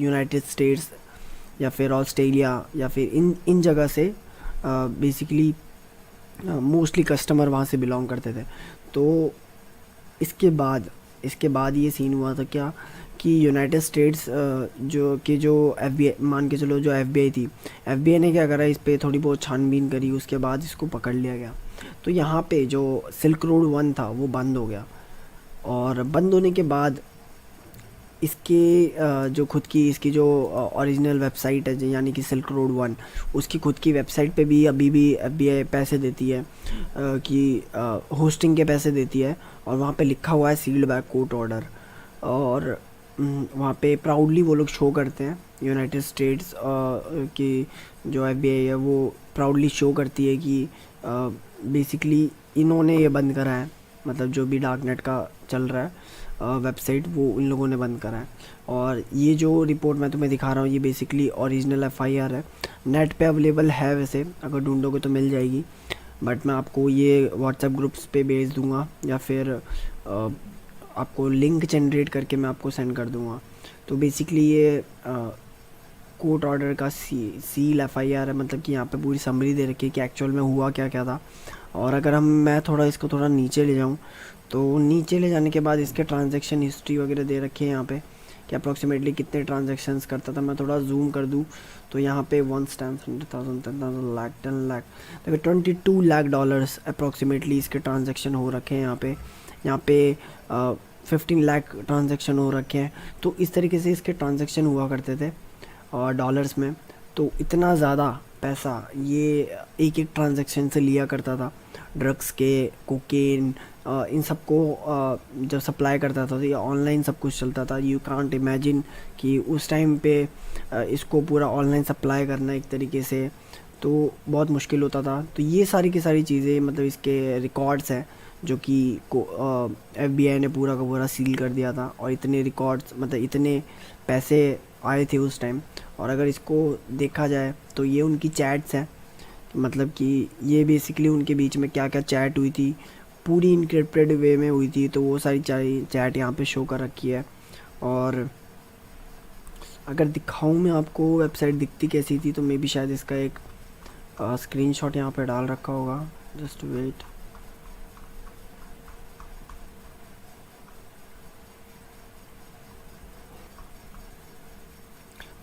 यूनाइटेड स्टेट्स या फिर ऑस्ट्रेलिया या फिर इन जगह से बेसिकली मोस्टली कस्टमर वहाँ से बिलोंग करते थे। तो इसके बाद ये सीन हुआ था क्या कि यूनाइटेड स्टेट्स जो FBI, मान के चलो जो FBI थी, FBI ने क्या करा, इस पे थोड़ी बहुत छानबीन करी, उसके बाद इसको पकड़ लिया गया। तो यहाँ पे जो सिल्क रोड 1 था वो बंद हो गया, और बंद होने के बाद इसके जो खुद की इसकी जो ओरिजिनल वेबसाइट है, यानी कि सिल्क रोड 1, उसकी खुद की वेबसाइट पे भी अभी भी FBI पैसे देती है, कि होस्टिंग के पैसे देती है, और वहाँ पे लिखा हुआ है सील्ड बाय कोर्ट ऑर्डर। और वहाँ पे प्राउडली वो लोग शो करते हैं, यूनाइटेड स्टेट्स की जो FBI है वो प्राउडली शो करती है कि बेसिकली इन्होंने ये बंद करा है, मतलब जो भी डार्क नेट का चल रहा है वेबसाइट, वो उन लोगों ने बंद करा है। और ये जो रिपोर्ट मैं तुम्हें दिखा रहा हूँ ये बेसिकली ओरिजिनल FIR है, नेट पे अवेलेबल है, वैसे अगर ढूंढोगे तो मिल जाएगी, बट मैं आपको ये व्हाट्सएप ग्रुप्स पे भेज दूँगा, या फिर आपको लिंक जनरेट करके मैं आपको सेंड कर दूँगा। तो बेसिकली ये कोर्ट ऑर्डर का सील FIR है, मतलब कि यहाँ पे पूरी समरी दे रखी है कि एक्चुअल में हुआ क्या क्या था। और अगर मैं इसको थोड़ा नीचे ले जाऊँ, तो नीचे ले जाने के बाद इसके ट्रांजैक्शन हिस्ट्री वगैरह दे रखी है यहाँ पे, कि अप्रॉक्सीमेटली कितने ट्रांजैक्शंस करता था। मैं थोड़ा जूम कर दूँ तो यहाँ पे 1 स्टैम्प 100,000 10,000 लाख 10 लाख, देखो 22 लाख डॉलर्स अप्रॉक्सीमेटली इसके ट्रांजैक्शन हो रखे हैं यहाँ पे 15 लाख ट्रांजैक्शन हो रखे हैं। तो इस तरीके से इसके ट्रांजैक्शन हुआ करते थे डॉलर्स में। तो इतना ज़्यादा पैसा ये एक ट्रांजैक्शन से लिया करता था, ड्रग्स के, कोकेन, इन सब को जब सप्लाई करता था, तो ये ऑनलाइन सब कुछ चलता था। यू कांट इमेजिन कि उस टाइम पे इसको पूरा ऑनलाइन सप्लाई करना एक तरीके से तो बहुत मुश्किल होता था। तो ये सारी की सारी चीज़ें, मतलब इसके रिकॉर्ड्स हैं जो कि FBI ने पूरा का पूरा सील कर दिया था। और इतने रिकॉर्ड्स, मतलब इतने पैसे आए थे उस टाइम। और अगर इसको देखा जाए तो ये उनकी चैट्स हैं, मतलब कि ये बेसिकली उनके बीच में क्या क्या चैट हुई थी, पूरी इनक्रिप्टेड वे में हुई थी। तो वो सारी चैट यहाँ पे शो कर रखी है। और अगर दिखाऊं मैं आपको वेबसाइट दिखती कैसी थी, तो मे भी शायद इसका एक स्क्रीनशॉट यहाँ पे डाल रखा होगा, जस्ट वेट।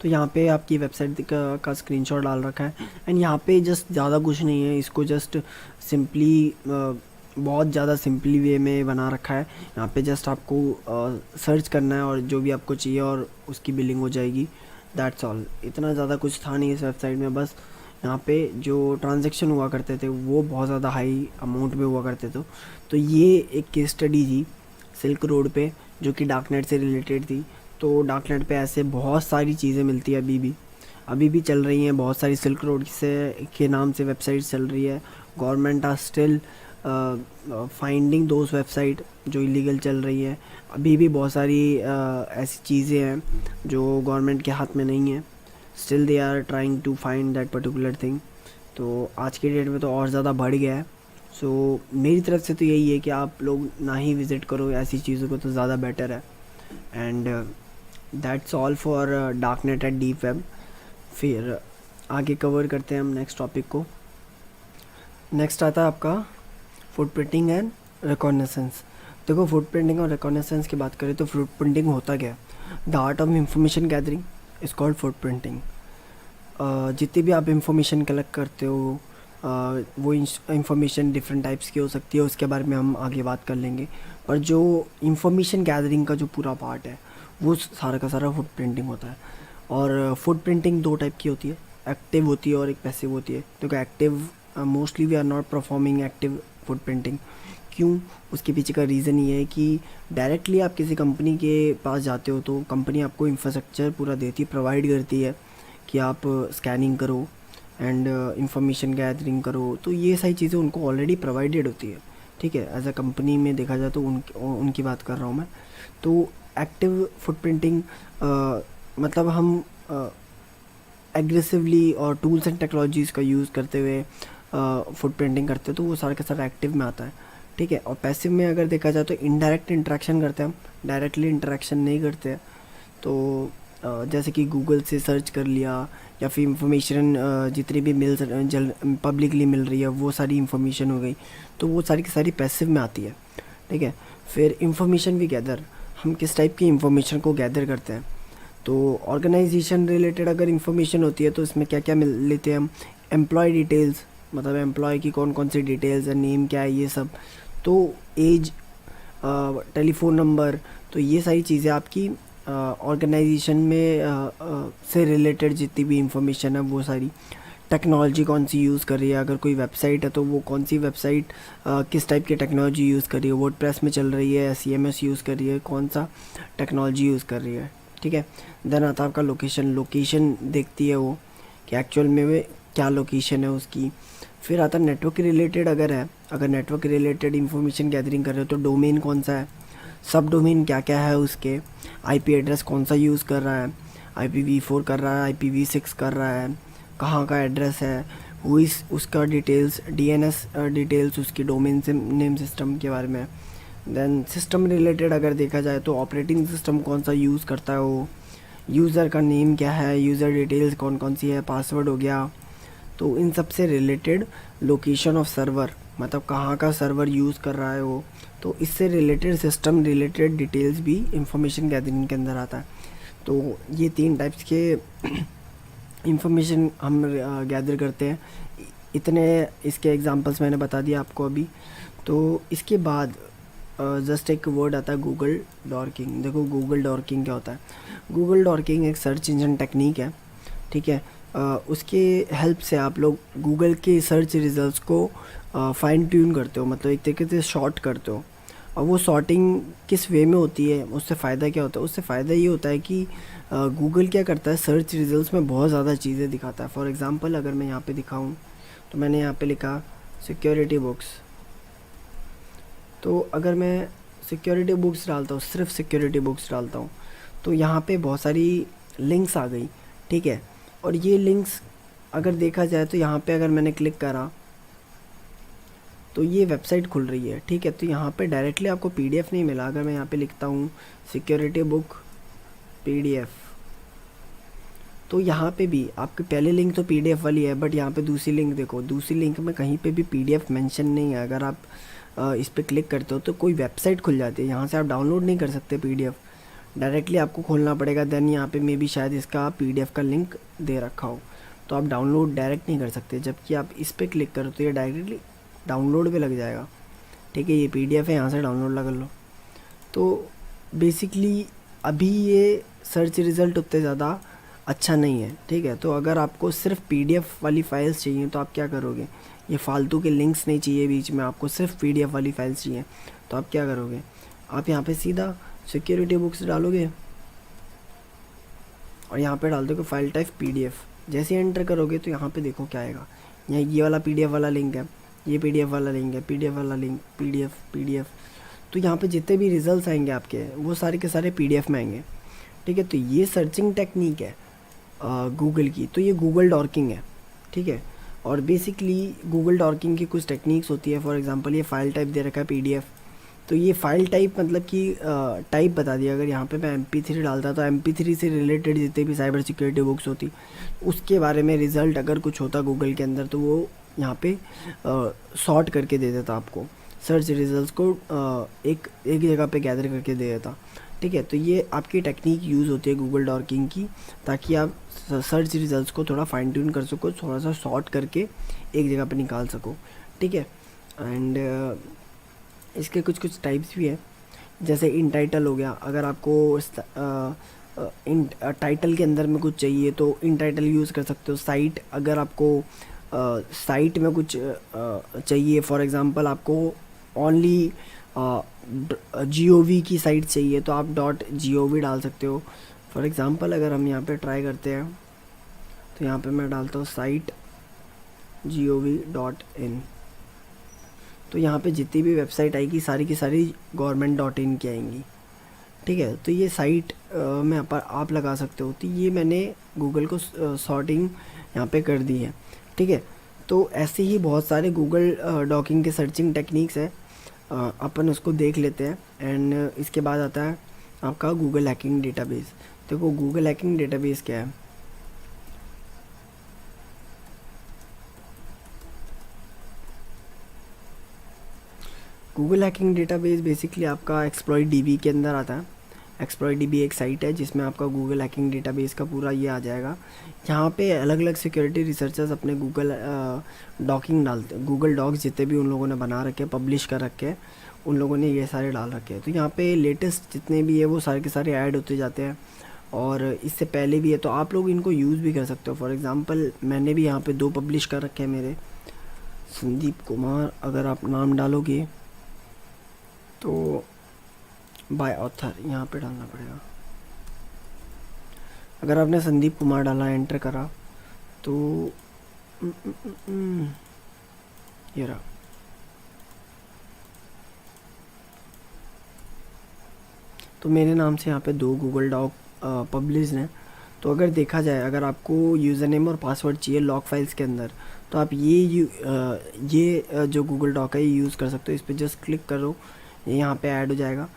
तो यहाँ पे आपकी वेबसाइट का स्क्रीनशॉट डाल रखा है। एंड यहाँ पे जस्ट ज़्यादा कुछ नहीं है, इसको जस्ट सिंपली बहुत ज़्यादा सिंपली वे में बना रखा है। यहाँ पे जस्ट आपको सर्च करना है और जो भी आपको चाहिए और उसकी बिलिंग हो जाएगी, दैट्स ऑल। इतना ज़्यादा कुछ था नहीं इस वेबसाइट में। बस यहाँ पे जो ट्रांजैक्शन हुआ करते थे वो बहुत ज़्यादा हाई अमाउंट में हुआ करते थे। तो ये एक केस स्टडी थी सिल्क रोड पे, जो कि डार्कनेट से रिलेटेड थी। तो डार्कनेट पे ऐसे बहुत सारी चीज़ें मिलती है, अभी भी चल रही हैं बहुत सारी सिल्क रोड के नाम से वेबसाइट्स चल रही है। Government are still finding those website जो इलीगल चल रही है। अभी भी बहुत सारी ऐसी चीज़ें हैं जो गवर्नमेंट के हाथ में नहीं है, still they are trying to find that particular thing. तो आज के डेट में तो और ज़्यादा बढ़ गया है। सो मेरी तरफ से तो यही है कि आप लोग ना ही विज़िट करो ऐसी चीज़ों को, तो ज़्यादा बेटर है। And that's all for darknet and deep web. फिर आगे कवर करते हैं हम नेक्स्ट टॉपिक को। नेक्स्ट आता है आपका फुटप्रिंटिंग एंड रिकॉग्निसेंस। देखो, फुटप्रिंटिंग और रिकॉग्निसेंस की बात करें तो फुटप्रिंटिंग होता क्या है? The art of information gathering is called footprinting. जितनी भी आप इंफॉर्मेशन कलेक्ट करते हो वो इंफॉर्मेशन डिफरेंट टाइप्स की हो सकती है, उसके बारे में हम आगे बात कर लेंगे। पर जो इंफॉर्मेशन गैदरिंग का जो पूरा पार्ट है वो सारा का सारा फुटप्रिंटिंग होता है। और फुटप्रिंटिंग 2 टाइप की होती है, एक्टिव होती है और एक पैसिव होती है। तो active mostly we are not performing active footprinting. क्यों? उसके पीछे का रीज़न ये है कि डायरेक्टली आप किसी कंपनी के पास जाते हो तो कंपनी आपको इंफ्रास्ट्रक्चर पूरा देती है, प्रोवाइड करती है कि आप स्कैनिंग करो एंड इंफॉर्मेशन गैदरिंग करो। तो ये सारी चीज़ें उनको ऑलरेडी प्रोवाइडेड होती है, ठीक है। एज अ कंपनी में देखा जाए तो उनकी बात कर रहा हूँ मैं। तो एक्टिव फुटप्रिंटिंग मतलब हम एग्रेसिवली और टूल्स एंड टेक्नोलॉजीज़ का यूज़ करते हुए फुटप्रिंटिंग करते हैं, तो वो सारा का सारा एक्टिव में आता है, ठीक है। और पैसिव में अगर देखा जाए तो इनडायरेक्ट इंटरेक्शन करते हैं हम, डायरेक्टली इंटरेक्शन नहीं करते हैं। तो जैसे कि गूगल से सर्च कर लिया, या फिर इंफॉर्मेशन जितनी भी पब्लिकली मिल रही है वो सारी इंफॉर्मेशन हो गई, तो वो सारी की सारी पैसिव में आती है। ठीक है। फिर इंफॉर्मेशन वी गैदर, हम किस टाइप की इंफॉर्मेशन को गैदर करते हैं। तो ऑर्गेनाइजेशन रिलेटेड अगर इंफॉर्मेशन होती है तो इसमें क्या क्या मिल लेते हैं हम, एम्प्लॉय डिटेल्स, मतलब एम्प्लॉय की कौन कौन सी डिटेल्स है, नेम क्या है, ये सब। तो एज, टेलीफोन नंबर, तो ये सारी चीज़ें आपकी ऑर्गेनाइजेशन में से रिलेटेड जितनी भी इंफॉर्मेशन है वो सारी। टेक्नोलॉजी कौन सी यूज़ कर रही है, अगर कोई वेबसाइट है तो वो कौन सी वेबसाइट किस टाइप की टेक्नोलॉजी यूज़ कर रही है, वर्डप्रेस में चल रही है, CMS यूज़ कर रही है, कौन सा टेक्नोलॉजी यूज़ कर रही है, ठीक है। देन आता है आपका लोकेशन, लोकेशन देखती है वो कि एक्चुअल में वे क्या लोकेशन है उसकी। फिर आता है नेटवर्क रिलेटेड, अगर है, अगर नेटवर्क रिलेटेड इंफॉर्मेशन गैदरिंग कर रहे हो तो डोमेन कौन सा है, सब डोमेन क्या क्या है उसके, IP एड्रेस कौन सा यूज़ कर रहा है, IPv4 कर रहा है, IPv6 कर रहा है, कहाँ का एड्रेस है, वो इस उसका डिटेल्स, DNS डिटेल्स उसकी डोमेन से नेम सिस्टम के बारे में। देन सिस्टम रिलेटेड अगर देखा जाए तो ऑपरेटिंग सिस्टम कौन सा यूज़ करता है वो, यूज़र का नेम क्या है, यूज़र डिटेल्स कौन कौन सी है, पासवर्ड हो गया। तो इन सब से रिलेटेड लोकेशन ऑफ सर्वर, मतलब कहाँ का सर्वर यूज़ कर रहा है वो, तो इससे रिलेटेड सिस्टम रिलेटेड डिटेल्स भी इंफॉर्मेशन गैदरिंग के अंदर आता है। तो ये 3 टाइप्स के इंफॉर्मेशन हम गैदर करते हैं। इतने इसके एग्जांपल्स मैंने बता दिया आपको अभी। तो इसके बाद जस्ट एक वर्ड आता है गूगल डॉर्किंग। देखो गूगल डॉर्किंग क्या होता है। गूगल डॉर्किंग एक सर्च इंजन टेक्निक है, ठीक है। उसके हेल्प से आप लोग गूगल के सर्च रिजल्ट्स को फाइन ट्यून करते हो, मतलब एक तरीके से शॉर्ट करते हो। और वो शॉर्टिंग किस वे में होती है, उससे फ़ायदा क्या होता है, उससे फ़ायदा ये होता है कि गूगल क्या करता है, सर्च रिजल्ट्स में बहुत ज़्यादा चीज़ें दिखाता है। फॉर एग्ज़ाम्पल अगर मैं यहाँ पे दिखाऊँ तो मैंने यहाँ पे लिखा सिक्योरिटी बुक्स, तो अगर मैं सिक्योरिटी बुक्स डालता हूँ, सिर्फ सिक्योरिटी बुक्स डालता हूँ, तो यहाँ पे बहुत सारी लिंक्स आ गई, ठीक है। और ये लिंक्स अगर देखा जाए तो यहाँ पे अगर मैंने क्लिक करा तो ये वेबसाइट खुल रही है, ठीक है। तो यहाँ पे डायरेक्टली आपको PDF नहीं मिला। अगर मैं यहाँ पे लिखता हूँ सिक्योरिटी बुक PDF, तो यहाँ पे भी आपकी पहली लिंक तो PDF वाली है, बट यहाँ पे दूसरी लिंक देखो, दूसरी लिंक में कहीं पे भी PDF मेंशन नहीं है। अगर आप इस पर क्लिक करते हो तो कोई वेबसाइट खुल जाती है, यहाँ से आप डाउनलोड नहीं कर सकते PDF, डायरेक्टली आपको खोलना पड़ेगा। देन यहाँ पे मे भी शायद इसका PDF का लिंक दे रखा हो, तो आप डाउनलोड डायरेक्ट नहीं कर सकते। जबकि आप इस पर क्लिक करो तो ये डायरेक्टली डाउनलोड पे लग जाएगा, ठीक है। ये PDF है, यहाँ से डाउनलोड लगा लो। तो बेसिकली अभी ये सर्च रिज़ल्ट उतने ज़्यादा अच्छा नहीं है, ठीक है। तो अगर आपको सिर्फ PDF वाली फ़ाइल्स चाहिए तो आप क्या करोगे, ये फालतू के लिंक्स नहीं चाहिए बीच में, आपको सिर्फ PDF वाली फ़ाइल्स चाहिए, तो आप क्या करोगे, आप यहाँ पे सीधा सिक्योरिटी बुक्स डालोगे और यहाँ पे डाल दोगे फाइल टाइप PDF। जैसे एंटर करोगे तो यहाँ पे देखो क्या आएगा, यहाँ ये वाला PDF वाला लिंक है, ये PDF वाला लिंक है, PDF वाला लिंक, PDF। तो यहाँ पे जितने भी रिजल्ट्स आएंगे आपके वो सारे के सारे PDF में आएंगे, ठीक है। तो ये सर्चिंग टेक्निक है गूगल की, तो ये गूगल डॉर्किंग है, ठीक है। और बेसिकली गूगल डॉर्किंग की कुछ टेक्निक्स होती है। फॉर एग्जांपल ये फाइल टाइप दे रखा है PDF, तो ये फाइल टाइप मतलब कि टाइप बता दिया। अगर यहाँ पे मैं MP3 डालता तो MP3 से रिलेटेड जितने भी साइबर सिक्योरिटी बुक्स होती उसके बारे में रिज़ल्ट अगर कुछ होता गूगल के अंदर तो वो यहाँ पे सॉर्ट करके दे देता आपको, सर्च रिजल्ट्स को एक जगह पे गैदर करके दे देता, ठीक है। तो ये आपकी टेक्निक यूज़ होती है गूगल डॉर्किंग की, ताकि आप सर्च रिजल्ट्स को थोड़ा फाइन ट्यून कर सको, थोड़ा सा सॉर्ट करके एक जगह पे निकाल सको, ठीक है। एंड इसके कुछ टाइप्स भी हैं, जैसे इन टाइटल हो गया। अगर आपको इन टाइटल के अंदर में कुछ चाहिए तो इन टाइटल यूज़ कर सकते हो। साइट, अगर आपको साइट में कुछ चाहिए, फॉर एग्ज़ाम्पल आपको ओनली GOV की साइट चाहिए तो आप .gov डाल सकते हो। फॉर एग्ज़ाम्पल अगर हम यहाँ पे ट्राई करते हैं तो यहाँ पे मैं डालता हूँ साइट gov.in, तो यहाँ पे जितनी भी वेबसाइट आएगी सारी की सारी government.in की आएंगी, ठीक है। तो ये साइट में आप लगा सकते हो। तो ये मैंने गूगल को सॉर्टिंग यहाँ पे कर दी है, ठीक है। तो ऐसे ही बहुत सारे गूगल डॉकिंग के सर्चिंग टेक्निक्स हैं, अपन उसको देख लेते हैं। एंड इसके बाद आता है आपका गूगल हैकिंग डेटाबेस। देखो गूगल हैकिंग डेटाबेस क्या है। गूगल हैकिंग डेटाबेस बेसिकली आपका एक्सप्लॉइट डीबी के अंदर आता है। एक्सप्लॉइट डीबी एक साइट है जिसमें आपका गूगल हैकिंग डेटाबेस का पूरा ये आ जाएगा। यहाँ पे अलग अलग सिक्योरिटी रिसर्चर्स अपने गूगल डॉकिंग डालते, गूगल डॉक्स जितने भी उन लोगों ने बना रखे हैं, पब्लिश कर रखे हैं, उन लोगों ने ये सारे डाल रखे हैं। तो यहाँ पे लेटेस्ट जितने भी है वो सारे के सारे ऐड होते जाते हैं, और इससे पहले भी है, तो आप लोग इनको यूज़ भी कर सकते हो। फॉर एग्ज़ाम्पल मैंने भी यहाँ पे 2 पब्लिश कर रखे हैं मेरे, संदीप कुमार अगर आप नाम डालोगे तो बाय ऑथर यहाँ पे डालना पड़ेगा। अगर आपने संदीप कुमार डाला, एंटर करा, तो ये रहा। तो मेरे नाम से यहाँ पे 2 गूगल डॉक पब्लिश हैं। तो अगर देखा जाए, अगर आपको यूज़र नेम और पासवर्ड चाहिए लॉग फाइल्स के अंदर, तो आप ये जो गूगल डॉक है ये यूज़ कर सकते हो। इस पर जस्ट क्लिक करो, ये यहाँ पे ऐड हो जाएगा,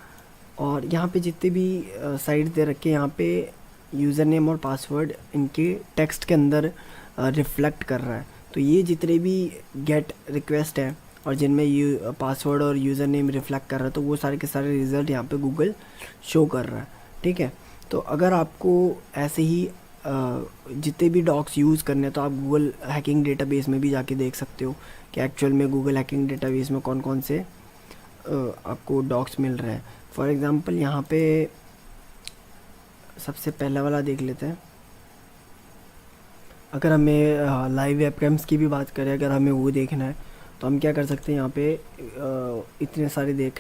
और यहाँ पे जितने भी साइट्स दे रखे हैं, यहाँ पे यूज़र नेम और पासवर्ड इनके टेक्स्ट के अंदर रिफ्लेक्ट कर रहा है। तो ये जितने भी गेट रिक्वेस्ट हैं और जिनमें पासवर्ड और यूज़र नेम रिफ्लेक्ट कर रहा है, तो वो सारे के सारे रिज़ल्ट यहाँ पे गूगल शो कर रहा है। ठीक है, तो अगर आपको ऐसे ही जितने भी डॉक्स यूज़ करने हैं, तो आप गूगल हैकिंग डेटाबेस में भी जाके देख सकते हो कि एक्चुअल में गूगल हैकिंग डेटाबेस में कौन कौन से आपको डॉक्स मिल रहे हैं। फॉर एग्ज़ाम्पल यहाँ पे सबसे पहला वाला देख लेते हैं। अगर हमें लाइव वेबकैम्स की भी बात करें, अगर हमें वो देखना है, तो हम क्या कर सकते हैं, यहाँ पे इतने सारे दे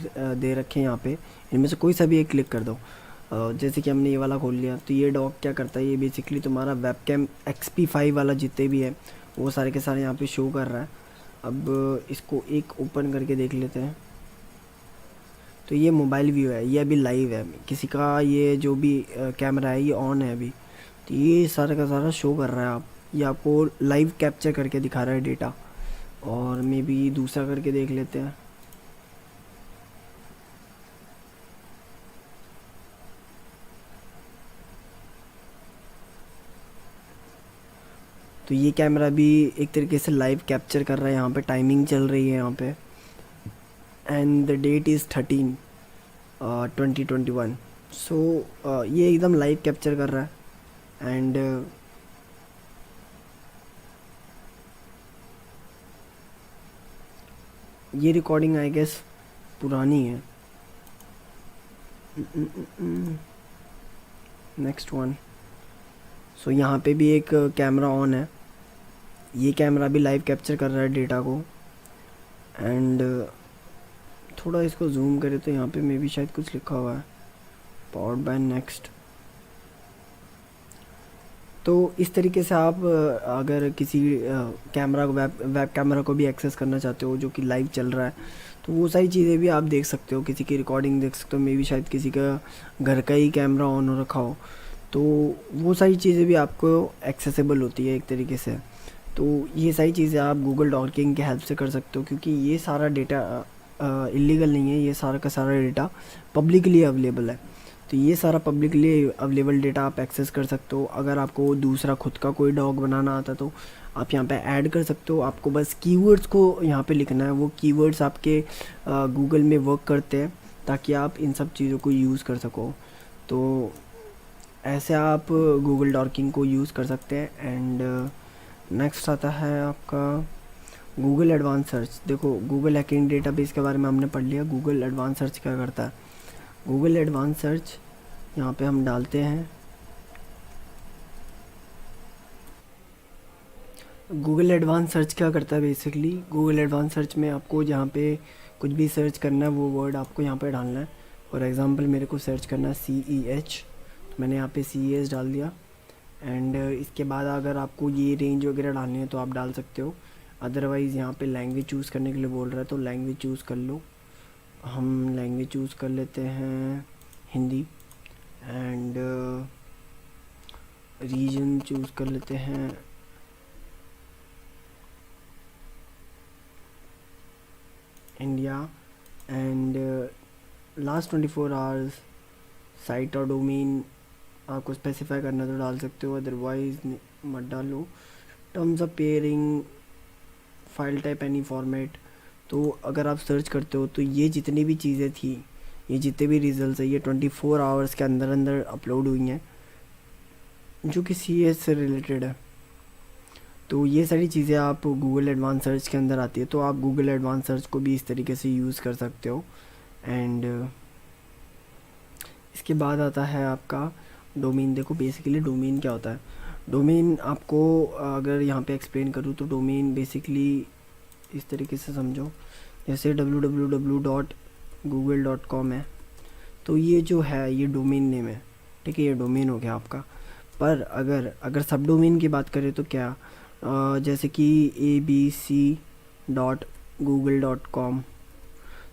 रखे हैं यहाँ पे, इनमें से कोई सा भी एक क्लिक कर दो। जैसे कि हमने ये वाला खोल लिया, तो ये डॉक क्या करता है, ये बेसिकली तुम्हारा वेबकैम XP5 वाला जितने भी है वो सारे के सारे यहाँ पे शो कर रहा है। अब इसको एक ओपन करके देख लेते हैं। तो ये मोबाइल व्यू है, ये अभी लाइव है, किसी का ये जो भी कैमरा है ये ऑन है अभी, तो ये सारा का सारा शो कर रहा है। आप ये आपको लाइव कैप्चर करके दिखा रहा है डेटा। और मे बी दूसरा करके देख लेते हैं। तो ये कैमरा भी एक तरीके से लाइव कैप्चर कर रहा है, यहाँ पे टाइमिंग चल रही है यहाँ पे, एंड द डेट इज़ 13/2021। सो ये एकदम लाइव कैप्चर कर रहा है। एंड ये रिकॉर्डिंग आई गेस पुरानी है। Next one. सो यहाँ पे भी एक कैमरा ऑन है, ये कैमरा भी लाइव कैप्चर कर रहा है डेटा को। एंड थोड़ा इसको जूम करें तो यहाँ पे मे भी शायद कुछ लिखा हुआ है, पावर्ड बाय नेक्स्ट। तो इस तरीके से आप अगर किसी कैमरा को वेब कैमरा को भी एक्सेस करना चाहते हो जो कि लाइव चल रहा है, तो वो सारी चीज़ें भी आप देख सकते हो, किसी की रिकॉर्डिंग देख सकते हो, मे बी शायद किसी का घर का ही कैमरा ऑन हो रखा हो, तो वो सारी चीज़ें भी आपको एक्सेसिबल होती है एक तरीके से। तो ये सारी चीज़ें आप गूगल डॉकिंग की हेल्प से कर सकते हो, क्योंकि ये सारा डेटा इलीगल नहीं है, ये सारा का सारा डेटा पब्लिकली अवेलेबल है। तो ये सारा पब्लिकली अवेलेबल डेटा आप एक्सेस कर सकते हो। अगर आपको दूसरा खुद का कोई डॉग बनाना आता तो आप यहाँ पे ऐड कर सकते हो। आपको बस कीवर्ड्स को यहाँ पे लिखना है, वो कीवर्ड्स आपके गूगल में वर्क करते हैं ताकि आप इन सब चीज़ों को यूज़ कर सको। तो ऐसे आप गूगल डॉकिंग को यूज़ कर सकते हैं। एंड नेक्स्ट आता है आपका गूगल एडवांस सर्च। देखो गूगल हैकिंग डेटाबेस के बारे में हमने पढ़ लिया, गूगल एडवांस सर्च क्या करता है। गूगल एडवांस सर्च यहाँ पे हम डालते हैं। गूगल एडवांस सर्च क्या करता है बेसिकली, गूगल एडवांस सर्च में आपको जहाँ पे कुछ भी सर्च करना है वो वर्ड आपको यहाँ पे डालना है। फॉर एग्ज़ाम्पल मेरे को सर्च करना है CEH, तो मैंने यहाँ पे CEH डाल दिया। एंड इसके बाद अगर आपको ये रेंज वगैरह डालनी है तो आप डाल सकते हो, अदरवाइज़ यहाँ पे लैंग्वेज चूज़ करने के लिए बोल रहा है तो लैंग्वेज चूज़ कर लो। हम लैंग्वेज चूज़ कर लेते हैं हिंदी। एंड रीजन चूज़ कर लेते हैं India. And last 24 hours site और डोमेन आपको स्पेसिफाई करना तो डाल सकते हो, अदरवाइज मत डालो। Terms of pairing, file type any format, तो अगर आप सर्च करते हो तो ये जितनी भी चीज़ें थी, ये जितने भी रिजल्ट्स है, ये 24 आवर्स के अंदर अंदर अपलोड हुई हैं जो कि सी एस से रिलेटेड है। तो ये सारी चीज़ें आप गूगल एडवांस सर्च के अंदर आती है, तो आप गूगल एडवांस सर्च को भी इस तरीके से यूज़ कर सकते हो। एंड इसके बाद आता है आपका डोमेन। देखो बेसिकली डोमेन क्या होता है। डोमेन आपको अगर यहाँ पे एक्सप्लेन करूँ तो डोमेन बेसिकली इस तरीके से समझो, जैसे www.google.com है, तो ये जो है ये डोमेन नेम है, ठीक है, ये डोमेन हो गया आपका। पर अगर सब डोमेन की बात करें तो क्या, जैसे कि abc.google.com,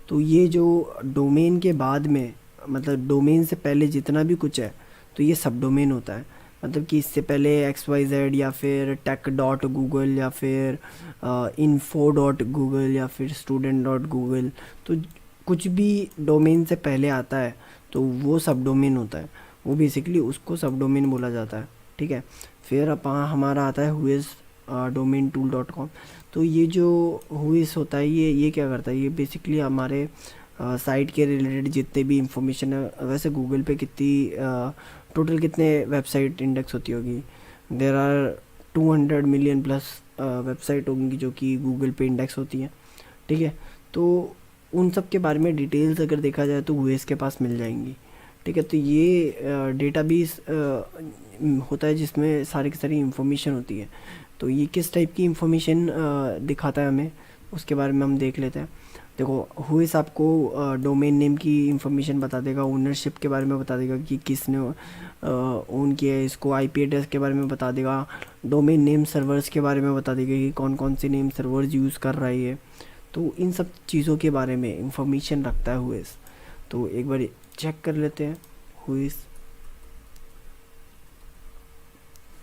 तो ये जो डोमेन के बाद में, मतलब डोमेन से पहले जितना भी कुछ है तो ये सब डोमेन होता है। मतलब कि इससे पहले XYZ या फिर tech.google या फिर info.google या फिर student.google, तो कुछ भी डोमेन से पहले आता है तो वो सब डोमेन होता है, वो बेसिकली उसको सब डोमेन बोला जाता है, ठीक है। फिर हमारा आता है whois domaintool.com। तो ये जो whois होता है ये क्या करता है, ये बेसिकली हमारे साइट के रिलेटेड जितने भी इंफॉर्मेशन है। वैसे गूगल पे कितनी टोटल कितने वेबसाइट इंडेक्स होती होगी, there are 200 million plus website होंगी जो कि गूगल पे इंडेक्स होती हैं, ठीक है। तो उन सब के बारे में डिटेल्स अगर देखा जाए तो whois के पास मिल जाएंगी, ठीक है। तो ये डेटाबेस होता है जिसमें सारी की सारी इंफॉर्मेशन होती है। तो ये किस टाइप की इंफॉर्मेशन दिखाता है हमें, उसके बारे में हम देख लेते हैं। देखो whois आपको डोमेन नेम की इंफॉर्मेशन बता देगा, ओनरशिप के बारे में बता देगा कि किसने ओन किया है इसको, आईपी एड्रेस के बारे में बता देगा, डोमेन नेम सर्वर्स के बारे में बता देगा कि कौन कौन से नेम सर्वर्स यूज़ कर रहा है। तो इन सब चीज़ों के बारे में इंफॉर्मेशन रखता है whois। तो एक बार चेक कर लेते हैं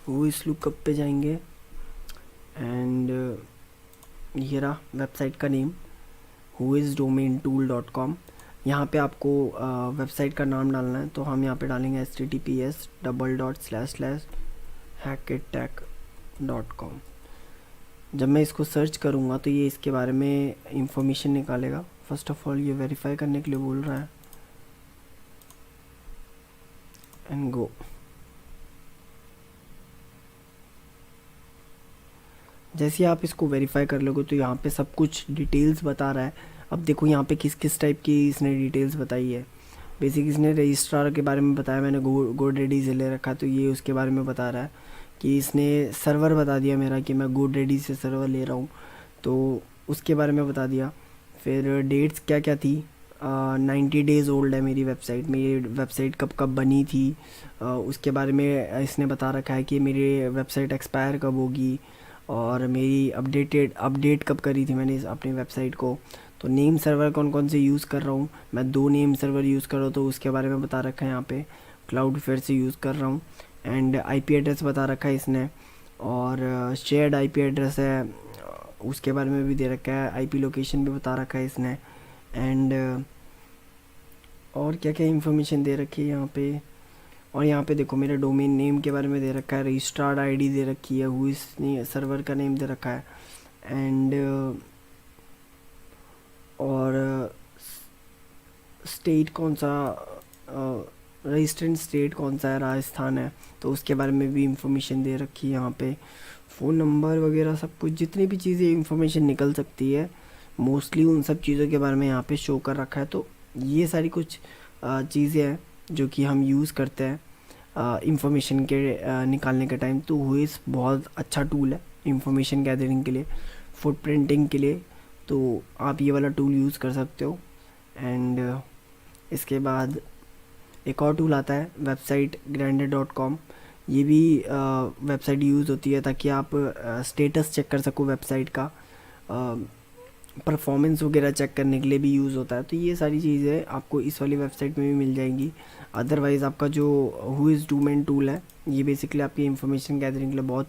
whois लुकअप पे जाएंगे एंड ये रहा वेबसाइट का नेम whoisdomaintool.com। यहाँ पे आपको वेबसाइट का नाम डालना है, तो हम यहाँ पे डालेंगे https://hackittack.com। जब मैं इसको सर्च करूँगा तो ये इसके बारे में इंफॉर्मेशन निकालेगा। फर्स्ट ऑफ ऑल ये वेरीफाई करने के लिए बोल रहा है एंड गो। जैसे ही आप इसको वेरीफाई कर लोगे तो यहाँ पे सब कुछ डिटेल्स बता रहा है। अब देखो यहाँ पे किस किस टाइप की इसने डिटेल्स बताई है। बेसिक इसने रजिस्ट्रार के बारे में बताया, मैंने GoDaddy से ले रखा तो ये उसके बारे में बता रहा है कि इसने सर्वर बता दिया मेरा कि मैं GoDaddy से सर्वर ले रहा हूँ, तो उसके बारे में बता दिया। फिर डेट्स क्या क्या थी, 90 डेज़ ओल्ड है मेरी वेबसाइट कब कब बनी थी, उसके बारे में इसने बता रखा है कि मेरी वेबसाइट एक्सपायर कब होगी और मेरी अपडेट कब करी थी मैंने अपनी वेबसाइट को। तो नेम सर्वर कौन कौन से यूज़ कर रहा हूँ, मैं 2 नेम सर्वर यूज़ कर रहा हूँ तो उसके बारे में बता रखा है यहाँ पे। क्लाउडफ्लेयर से यूज़ कर रहा हूँ एंड आईपी एड्रेस बता रखा है इसने, और शेयर्ड आईपी एड्रेस है उसके बारे में भी दे रखा है, आईपी लोकेशन भी बता रखा है इसने। एंड और क्या क्या इन्फॉर्मेशन दे रखी है यहाँ पे। और यहाँ पे देखो मेरे डोमेन नेम के बारे में दे रखा है, रजिस्टर्ड आईडी दे रखी है, whois सर्वर का नेम दे रखा है एंड और स्टेट कौन सा, रजिस्ट्रेंट स्टेट कौन सा है, राजस्थान है, तो उसके बारे में भी इंफॉर्मेशन दे रखी है यहाँ पे। फ़ोन नंबर वगैरह सब कुछ जितनी भी चीज़ें इंफॉर्मेशन निकल सकती है मोस्टली उन सब चीज़ों के बारे में यहाँ पे शो कर रखा है। तो ये सारी कुछ चीज़ें हैं जो कि हम यूज़ करते हैं इंफॉर्मेशन के निकालने के टाइम। तो whois बहुत अच्छा टूल है इंफॉर्मेशन गैदरिंग के लिए, फुटप्रिंटिंग के लिए, तो आप ये वाला टूल यूज़ कर सकते हो। एंड इसके बाद एक और टूल आता है websitegrindr.com। ये भी वेबसाइट यूज़ होती है ताकि आप स्टेटस चेक कर सको वेबसाइट का, परफॉर्मेंस वगैरह चेक करने के लिए भी यूज़ होता है। तो ये सारी चीज़ें आपको इस वाली वेबसाइट में भी मिल जाएंगी। अदरवाइज़ आपका जो whois डोमेन टूल है ये बेसिकली आपकी इंफॉर्मेशन गैदरिंग के लिए बहुत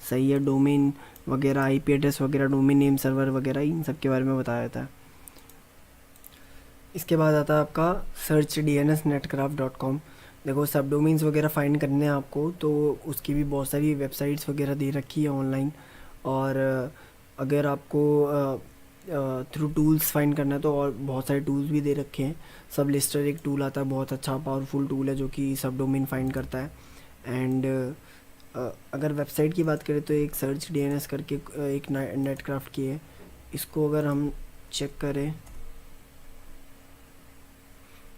सही है। डोमेन वगैरह, आईपी एड्रेस वगैरह, डोमेन नेम सर्वर वगैरह, इन सब के बारे में बताया जाता है। इसके बाद आता है आपका सर्च dnsnetcraft.com। देखो सब डोमेन्स वगैरह फाइंड करने हैं आपको, तो उसकी भी बहुत सारी वेबसाइट्स वगैरह दे रखी है ऑनलाइन। और अगर आपको थ्रू टूल्स फाइंड करना है तो और बहुत सारे टूल्स भी दे रखे हैं। सब लिस्टर एक टूल आता है, बहुत अच्छा पावरफुल टूल है जो कि सब डोमेन फाइंड करता है। एंड अगर वेबसाइट की बात करें तो एक सर्च डीएनएस करके एक नेटक्राफ्ट की है। इसको अगर हम चेक करें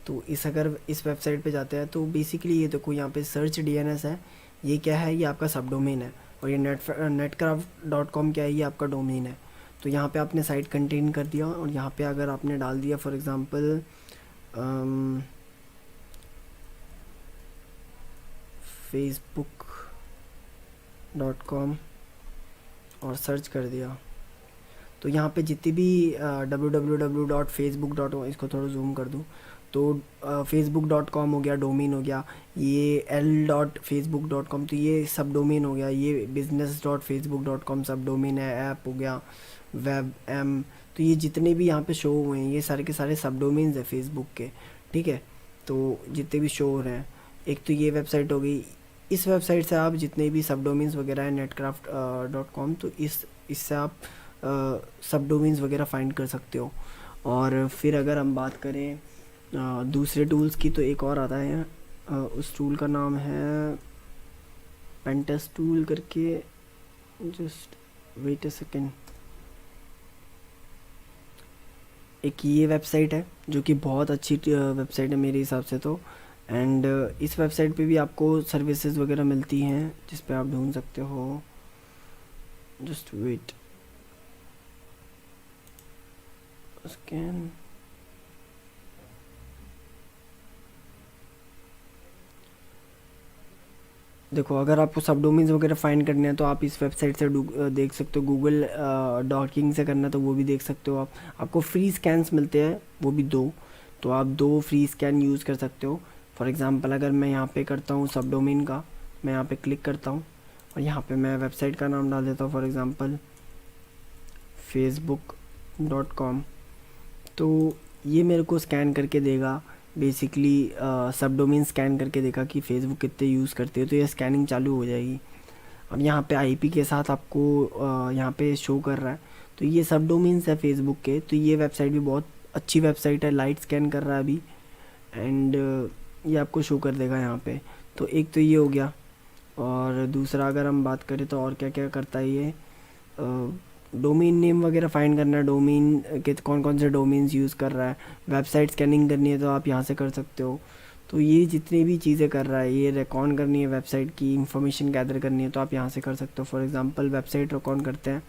तो अगर इस वेबसाइट पे जाते हैं तो बेसिकली ये देखो यहाँ पे सर्च डीएनएस है। ये क्या है, ये आपका सब डोमेन है। और ये netcraft.com क्या है, ये आपका डोमेन है। तो यहाँ पे आपने साइट कंटेन कर दिया और यहाँ पे अगर आपने डाल दिया फॉर एग्ज़ाम्पल facebook.com और सर्च कर दिया तो यहाँ पे जितनी भी www.facebook.com, इसको थोड़ा जूम कर दूँ तो facebook.com हो गया, डोमेन हो गया। ये l.facebook.com तो ये सब डोमेन हो गया। ये business.facebook.com सब डोमेन है। ऐप हो गया, वेब एम, तो ये जितने भी यहाँ पे शो हुए हैं ये सारे के सारे सब डोमेन्स है फेसबुक के। ठीक है, तो जितने भी शो हो रहे हैं, एक तो ये वेबसाइट हो गई। इस वेबसाइट से आप जितने भी सब डोमेन्स वगैरह है netcraft.com, तो इससे आप सब डोमेन्स वगैरह फाइंड कर सकते हो। और फिर अगर हम बात करें दूसरे टूल्स की तो एक और आता है। उस टूल का नाम है पेंटेस्ट टूल करके। Just wait a second. एक ये वेबसाइट है जो कि बहुत अच्छी वेबसाइट है मेरे हिसाब से तो। एंड इस वेबसाइट पे भी आपको सर्विसेज वगैरह मिलती हैं जिस पे आप ढूंढ सकते हो। Just wait scan. देखो अगर आपको सब डोमेन्स वगैरह फाइंड करने हैं तो आप इस वेबसाइट से देख सकते हो। गूगल डॉकिंग से करना है तो वो भी देख सकते हो आप। आपको फ्री स्कैन्स मिलते हैं, वो भी 2। तो आप 2 फ्री स्कैन यूज़ कर सकते हो। फॉर एग्ज़ाम्पल अगर मैं यहाँ पे करता हूँ सब डोमेन का, मैं यहाँ पे क्लिक करता हूँ और यहाँ पे मैं वेबसाइट का नाम डाल देता हूँ फॉर एग्ज़ाम्पल facebook.com। तो ये मेरे को स्कैन करके देगा बेसिकली। सब डोमेन स्कैन करके देखा कि फेसबुक कितने यूज़ करते हो तो ये स्कैनिंग चालू हो जाएगी। अब यहाँ पे आईपी के साथ आपको यहाँ पे शो कर रहा है। तो ये सब डोमेन्स है फेसबुक के। तो ये वेबसाइट भी बहुत अच्छी वेबसाइट है, लाइट स्कैन कर रहा है अभी। एंड ये आपको शो कर देगा यहाँ पे। तो एक तो ये हो गया। और दूसरा अगर हम बात करें तो और क्या क्या करता है ये, डोमेन नेम वगैरह फाइंड करना है, डोमेन के कौन कौन से डोमेन्स यूज़ कर रहा है। वेबसाइट स्कैनिंग करनी है तो आप यहाँ से कर सकते हो। तो ये जितनी भी चीज़ें कर रहा है, ये रिकॉर्ड करनी है वेबसाइट की इंफॉर्मेशन गैदर करनी है तो आप यहाँ से कर सकते हो। फॉर एग्जांपल वेबसाइट रिकॉर्ड करते हैं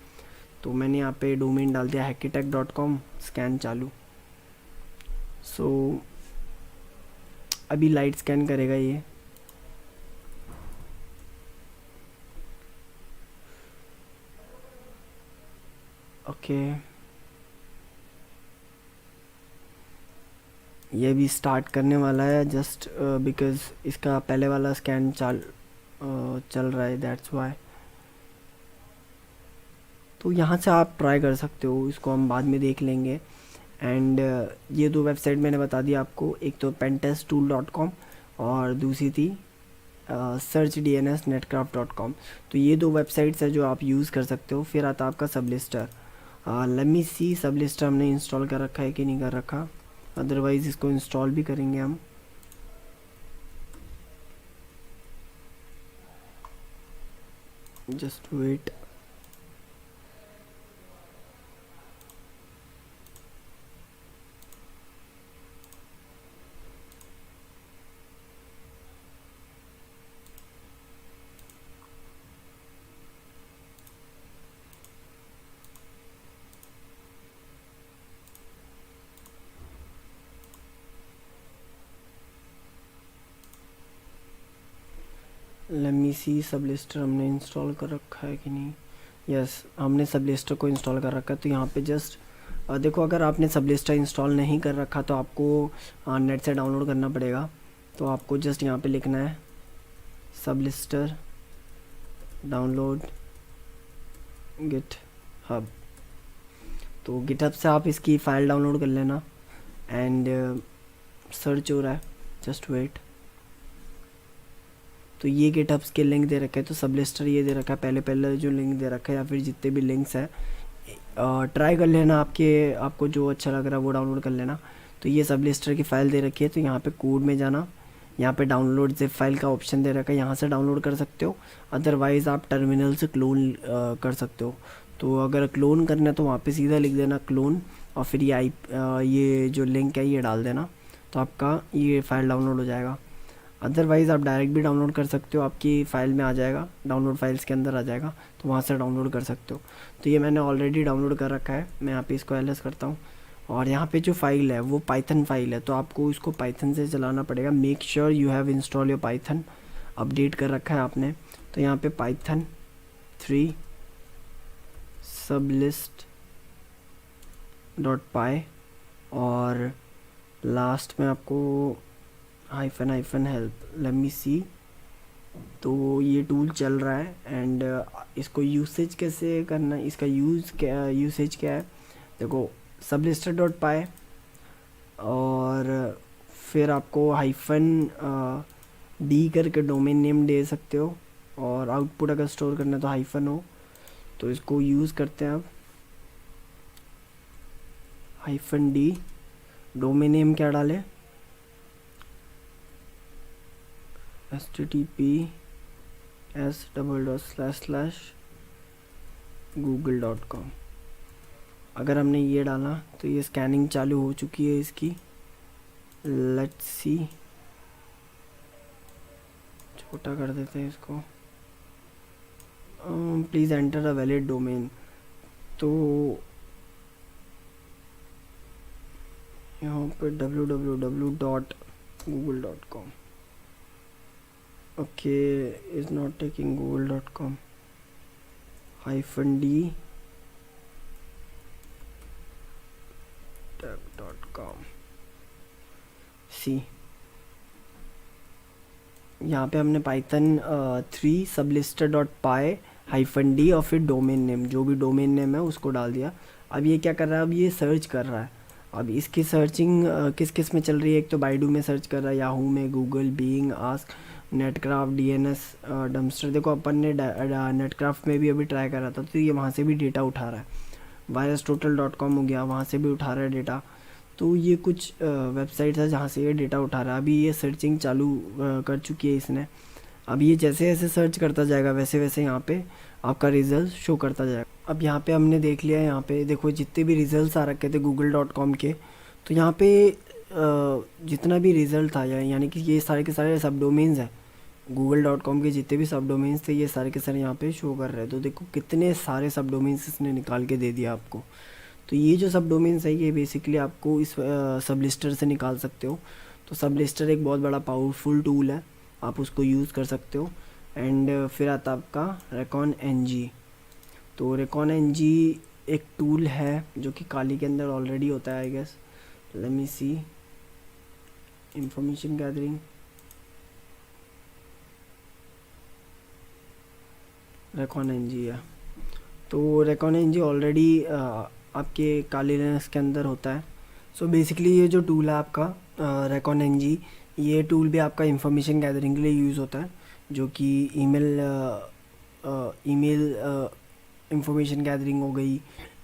तो मैंने यहाँ पे डोमेन डाल दिया hackitech.com, स्कैन चालू। सो अभी लाइट स्कैन करेगा ये। ओके, ये भी स्टार्ट करने वाला है जस्ट बिकॉज़ इसका पहले वाला स्कैन चल रहा है, दैट्स वाई। तो यहाँ से आप ट्राई कर सकते हो, इसको हम बाद में देख लेंगे। एंड ये 2 वेबसाइट मैंने बता दी आपको, एक तो pentestool.com और दूसरी थी सर्च डीएनएस netcraft.com। तो ये 2 वेबसाइट्स है जो आप यूज़ कर सकते हो। फिर आता है आपका सबलिस्टर। लेट मी सी सबलिस्टर हमने इंस्टॉल कर रखा है कि नहीं कर रखा, अदरवाइज़ इसको इंस्टॉल भी करेंगे हम। Just wait. Let me see Sublist3r हमने इंस्टॉल कर रखा है कि नहीं। यस, हमने सबलिस्टर को इंस्टॉल कर रखा है। तो यहाँ पे जस्ट देखो, अगर आपने सबलिस्टर इंस्टॉल नहीं कर रखा तो आपको नेट से डाउनलोड करना पड़ेगा। तो आपको जस्ट यहाँ पे लिखना है सबलिस्टर डाउनलोड गिटहब। तो गिटहब से आप इसकी फ़ाइल डाउनलोड कर लेना। एंड सर्च हो रहा है, जस्ट वेट। तो ये गिटहब्स के लिंक दे रखा है, तो सबलिस्टर ये दे रखा है, पहले जो लिंक दे रखा है या फिर जितने भी लिंक्स हैं ट्राई कर लेना, आपको जो अच्छा लग रहा है वो डाउनलोड कर लेना। तो ये सब लिस्टर की फ़ाइल दे रखी है, तो यहाँ पे कोड में जाना, यहाँ पे डाउनलोड ज़िप फाइल का ऑप्शन दे रखा है, यहाँ से डाउनलोड कर सकते हो। अदरवाइज़ आप टर्मिनल से क्लोन कर सकते हो। तो अगर क्लोन करना है तो वहाँ पे सीधा लिख देना क्लोन, और फिर ये जो लिंक है ये डाल देना, तो आपका ये फ़ाइल डाउनलोड हो जाएगा। अदरवाइज़ आप डायरेक्ट भी डाउनलोड कर सकते हो, आपकी फ़ाइल में आ जाएगा, डाउनलोड फाइल्स के अंदर आ जाएगा, तो वहाँ से डाउनलोड कर सकते हो। तो ये मैंने ऑलरेडी डाउनलोड कर रखा है, मैं यहाँ पे इसको एलएस करता हूँ। और यहाँ पे जो फाइल है वो पाइथन फाइल है, तो आपको इसको पाइथन से चलाना पड़ेगा। Make sure you have install your Python, update कर रखा है आपने। तो यहाँ पे पाइथन 3 sublist.py और लास्ट में आपको हाइफन हेल्प, लेट मी सी। तो ये टूल चल रहा है एंड इसको यूसेज कैसे करना है, इसका यूसेज क्या है, देखो sublister.py और फिर आपको -d करके डोमेन नेम दे सकते हो, और आउटपुट अगर स्टोर करना है तो हाइफन हो, तो इसको यूज़ करते हैं आप। -d डोमेन नेम क्या डालें, https://google.com। अगर हमने ये डाला तो ये स्कैनिंग चालू हो चुकी है इसकी। लेट्स सी, छोटा कर देते हैं इसको। Please enter a valid domain. तो यहाँ पे www.google.com, okay is not taking google.com, -d tab.com सी। यहाँ पे हमने पाइथन 3 sublister.py -d और फिर डोमेन नेम, जो भी डोमेन नेम है उसको डाल दिया। अब ये क्या कर रहा है, अब ये सर्च कर रहा है। अब इसकी सर्चिंग किस किस में चल रही है, एक तो बाइडू में सर्च कर रहा है, याहू में, Google, Bing, Ask, Netcraft, DNS, Dumpster. देखो अपन ने नेटक्राफ्ट में भी अभी ट्राई करा था, तो ये वहाँ से भी डेटा उठा रहा है। virustotal.com हो गया, वहाँ से भी उठा रहा है डेटा। तो ये कुछ वेबसाइट्स है जहाँ से ये डेटा उठा रहा है। अभी ये सर्चिंग चालू कर चुकी है इसने। अब ये जैसे जैसे सर्च करता जाएगा वैसे वैसे यहाँ पे आपका रिजल्ट शो करता जाएगा। अब यहाँ पे हमने देख लिया, यहाँ पे देखो जितने भी रिजल्ट्स आ रखे थे google.com के, तो यहाँ पे जितना भी रिज़ल्ट था यानी कि ये सारे के सारे सब डोमेन्स हैं google.com के, जितने भी सब डोमेन्स थे ये सारे के सारे यहाँ पे शो कर रहे हैं। तो देखो कितने सारे सब डोमेन्स इसने निकाल के दे दिया आपको। तो ये जो सब डोमेन्स है ये बेसिकली आपको इस सब लिस्टर से निकाल सकते हो। तो सब लिस्टर एक बहुत बड़ा पावरफुल टूल है, आप उसको यूज़ कर सकते हो। एंड फिर आता आपका recon-ng। तो recon-ng एक टूल है जो कि काली के अंदर ऑलरेडी होता है I guess. Let me see, information gathering, recon-ng है। तो recon-ng ऑलरेडी आपके काली लिनक्स के अंदर होता है। सो बेसिकली ये जो टूल है आपका recon-ng, ये टूल भी आपका इंफॉर्मेशन गैदरिंग के लिए यूज़ होता है, जो कि ईमेल इंफॉर्मेशन गैदरिंग हो गई,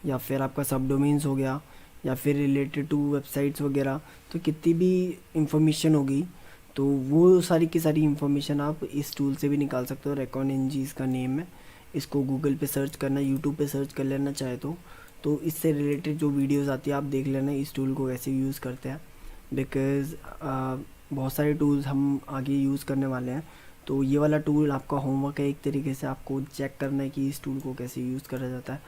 या फिर आपका सब डोमेन्स हो गया, या फिर रिलेटेड टू वेबसाइट्स वगैरह। तो कितनी भी इंफॉर्मेशन हो गई तो वो सारी की सारी इंफॉर्मेशन आप इस टूल से भी निकाल सकते हो। recon-ng इसका नेम है। इसको गूगल पे सर्च करना, यूट्यूब पे सर्च कर लेना चाहे तो इससे रिलेटेड जो वीडियोस आती है आप देख लेना इस टूल को कैसे यूज़ करते हैं। बिकॉज़ बहुत सारे टूल्स हम आगे यूज़ करने वाले हैं, तो ये वाला टूल आपका होमवर्क है एक तरीके से, आपको चेक करना है कि इस टूल को कैसे यूज़ करा जाता है।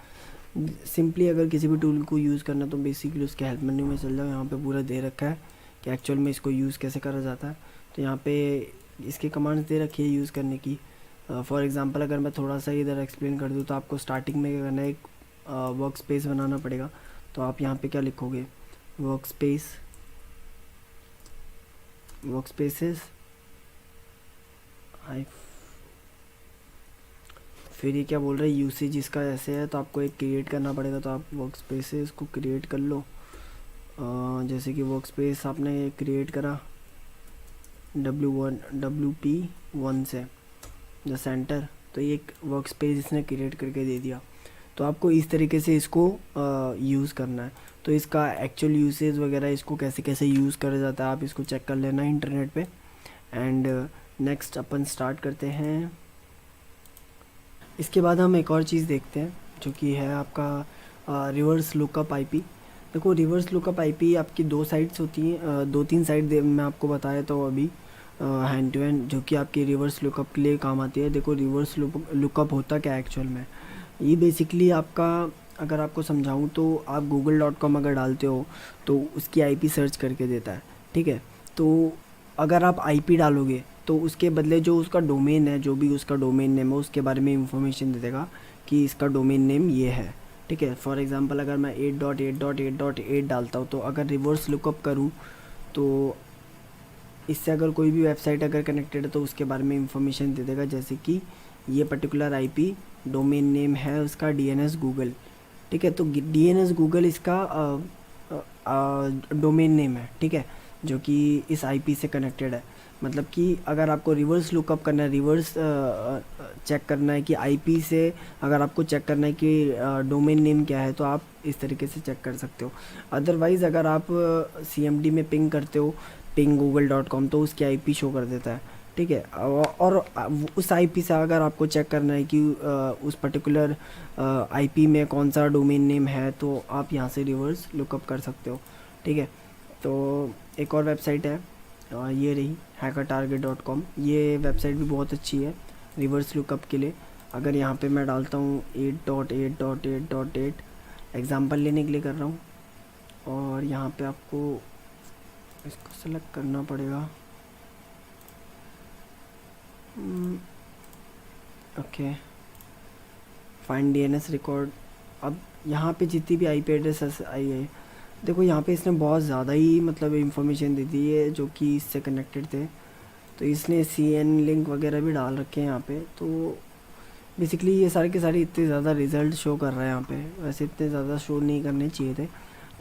सिंपली अगर किसी भी टूल को यूज़ करना तो बेसिकली उसके हेल्प मेन्यू में चल जाओ, यहाँ पे पूरा दे रखा है कि एक्चुअल में इसको यूज़ कैसे करा जाता है। तो यहाँ पे इसके कमांड्स दे रखी है यूज़ करने की। फॉर एग्ज़ाम्पल अगर मैं थोड़ा सा इधर एक्सप्लेन कर दूँ तो आपको स्टार्टिंग में क्या करना है, एक वर्क स्पेस बनाना पड़ेगा। तो आप यहाँ पे क्या लिखोगे, वर्क स्पेसेस फिर ये क्या बोल रहा है, यूसेज इसका ऐसे है, तो आपको एक क्रिएट करना पड़ेगा। तो आप वर्क स्पेसेस को क्रिएट कर लो। जैसे कि वर्क स्पेस आपने क्रिएट करा WP1 से द सेंटर, तो ये एक वर्क स्पेस इसने क्रिएट करके दे दिया। तो आपको इस तरीके से इसको यूज़ करना है। तो इसका एक्चुअल यूसेज वगैरह, इसको कैसे कैसे यूज़ करा जाता है, आप इसको चेक कर लेना इंटरनेट पे। एंड नेक्स्ट अपन स्टार्ट करते हैं। इसके बाद हम एक और चीज़ देखते हैं जो कि है आपका रिवर्स लुकअप आईपी। देखो रिवर्स लुकअप आईपी आपकी दो साइट्स होती हैं, दो तीन साइट मैं आपको बताया तो अभी हैंड टू हैंड, जो कि आपकी रिवर्स लुकअप के लिए काम आती है। देखो रिवर्स लुकअप होता क्या है एक्चुअल में, ये बेसिकली आपका, अगर आपको समझाऊँ तो आप google.com अगर डालते हो तो उसकी आईपी सर्च करके देता है, ठीक है। तो अगर आप आईपी डालोगे तो उसके बदले जो उसका डोमेन है, जो भी उसका डोमेन नेम है, उसके बारे में इंफॉर्मेशन दे देगा कि इसका डोमेन नेम ये है, ठीक है। फॉर एग्जांपल अगर मैं 8.8.8.8 डालता हूँ, तो अगर रिवर्स लुकअप करूँ तो इससे अगर कोई भी वेबसाइट अगर कनेक्टेड है तो उसके बारे में इंफॉर्मेशन दे देगा, जैसे कि ये पर्टिकुलर आईपी डोमेन नेम है उसका DNS गूगल, ठीक है। तो DNS गूगल इसका डोमेन नेम है, ठीक है, जो कि इस आईपी से कनेक्टेड है। मतलब कि अगर आपको रिवर्स लुकअप करना है, रिवर्स चेक करना है कि आईपी से, अगर आपको चेक करना है कि डोमेन नेम क्या है, तो आप इस तरीके से चेक कर सकते हो। अदरवाइज़ अगर आप CMD में पिंग करते हो, पिंग google.com, तो उसकी आईपी शो कर देता है, ठीक है। और उस आईपी से अगर आपको चेक करना है कि उस पर्टिकुलर आईपी में कौन सा डोमेन नेम है, तो आप यहाँ से रिवर्स लुकअप कर सकते हो, ठीक है। तो एक और वेबसाइट है, ये रही hackertarget.com। ये वेबसाइट भी बहुत अच्छी है रिवर्स लुकअप के लिए। अगर यहाँ पे मैं डालता हूँ 8.8.8.8 एग्ज़ाम्पल लेने के लिए कर रहा हूँ, और यहाँ पे आपको इसको सेलेक्ट करना पड़ेगा। Okay, find DNS record. अब यहाँ पे जितनी भी IP एड्रेस आई है, देखो यहाँ पे इसने बहुत ज़्यादा ही मतलब इंफॉर्मेशन दे दी है जो कि इससे कनेक्टेड थे। तो इसने CN लिंक वगैरह भी डाल रखे हैं यहाँ पे। तो बेसिकली ये सारे के सारे इतने ज़्यादा रिज़ल्ट शो कर रहे हैं यहाँ पे, वैसे इतने ज़्यादा शो नहीं करने चाहिए थे।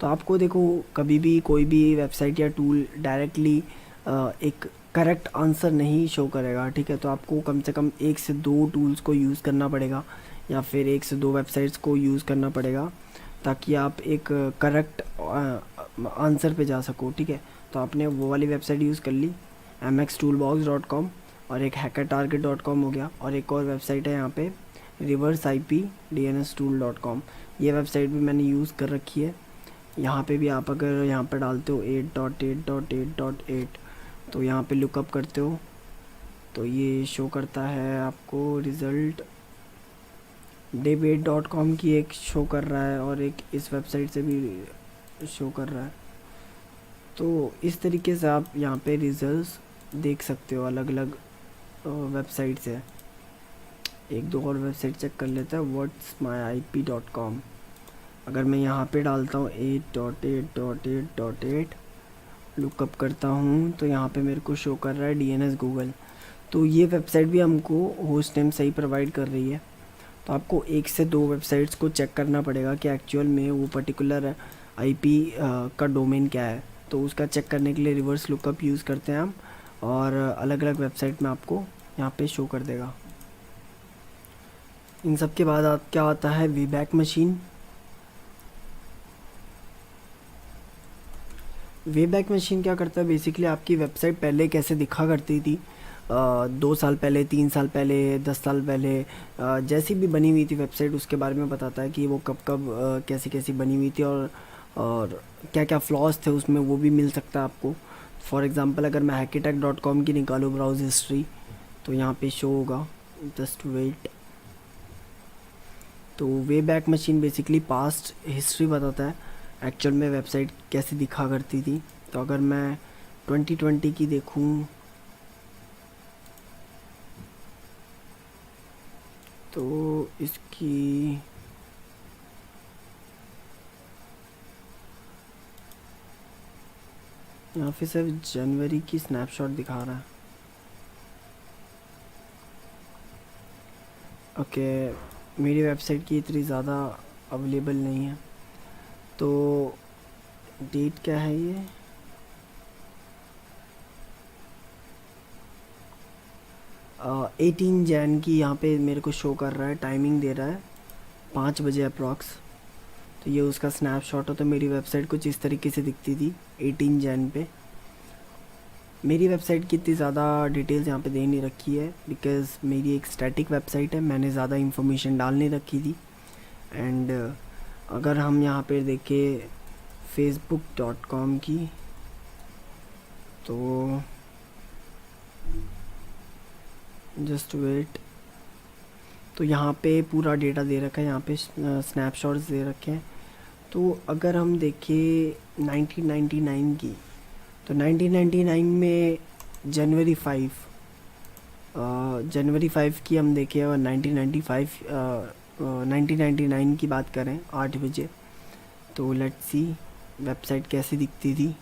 तो आपको देखो कभी भी कोई भी वेबसाइट या टूल डायरेक्टली एक करेक्ट आंसर नहीं शो करेगा, ठीक है। तो आपको कम से कम 1 से 2 टूल्स को यूज़ करना पड़ेगा, या फिर 1 से 2 वेबसाइट्स को यूज़ करना पड़ेगा, ताकि आप एक करेक्ट आंसर पे जा सको, ठीक है। तो आपने वो वाली वेबसाइट यूज़ कर ली mxtoolbox.com, और एक hackertarget.com हो गया, और एक और वेबसाइट है यहाँ पे reverse-ip-dnstool.com। ये वेबसाइट भी मैंने यूज़ कर रखी है। यहाँ पे भी आप अगर यहाँ पे डालते हो 8.8.8.8, तो यहाँ पे लुकअप करते हो तो ये शो करता है आपको रिज़ल्ट। dev8.com की एक शो कर रहा है, और एक इस वेबसाइट से भी शो कर रहा है। तो इस तरीके से आप यहाँ पे रिजल्ट्स देख सकते हो अलग अलग वेबसाइट से। एक दो और वेबसाइट चेक कर लेता है, whatsmyip.com। अगर मैं यहाँ पे डालता हूँ 8.8.8.8 लुकअप करता हूँ, तो यहाँ पे मेरे को शो कर रहा है DNS गूगल। तो ये वेबसाइट भी हमको होस्ट नेम सही प्रोवाइड कर रही है। तो आपको 1 से 2 वेबसाइट्स को चेक करना पड़ेगा कि एक्चुअल में वो पर्टिकुलर आईपी का डोमेन क्या है। तो उसका चेक करने के लिए रिवर्स लुकअप यूज़ करते हैं हम, और अलग अलग वेबसाइट में आपको यहाँ पे शो कर देगा। इन सब के बाद क्या आता है, वीबैक मशीन। वेबैक मशीन क्या करता है, बेसिकली आपकी वेबसाइट पहले कैसे दिखा करती थी, 2 साल पहले, 3 साल पहले, 10 साल पहले, जैसी भी बनी हुई थी वेबसाइट, उसके बारे में बताता है कि वो कब कब कैसी कैसी बनी हुई थी, और क्या क्या फ्लॉज थे उसमें, वो भी मिल सकता है आपको। फॉर एग्ज़ाम्पल अगर मैं hackitack.com की निकालूँ ब्राउज हिस्ट्री, तो यहाँ पे शो होगा, जस्ट वेट। तो way back machine basically past history बताता है एक्चुअल में वेबसाइट कैसे दिखा करती थी। तो अगर मैं 2020 की देखूं, तो इसकी यहाँ पे सिर्फ जनवरी की स्नैपशॉट दिखा रहा है। ओके, मेरी वेबसाइट की इतनी ज़्यादा अवेलेबल नहीं है। तो डेट क्या है ये, uh, 18 जैन की यहाँ पे मेरे को शो कर रहा है, टाइमिंग दे रहा है 5 बजे अप्रॉक्स। तो ये उसका स्नैपशॉट हो। तो मेरी वेबसाइट कुछ इस तरीके से दिखती थी 18 जैन पे। मेरी वेबसाइट की इतनी ज़्यादा डिटेल्स यहाँ पे दे नहीं रखी है, बिकॉज़ मेरी एक स्टैटिक वेबसाइट है, मैंने ज़्यादा इन्फॉर्मेशन डाल नहीं रखी थी। एंड अगर हम यहाँ पे देखें facebook.com की, तो जस्ट वेट। तो यहाँ पे पूरा डेटा दे रखा है, यहाँ पे स्नैपशॉट्स दे रखे हैं। तो अगर हम देखें 1999 की, तो 1999 में जनवरी 5 की हम देखें, और 1999 की बात करें 8 बजे, तो लेट्स सी वेबसाइट कैसी दिखती थी।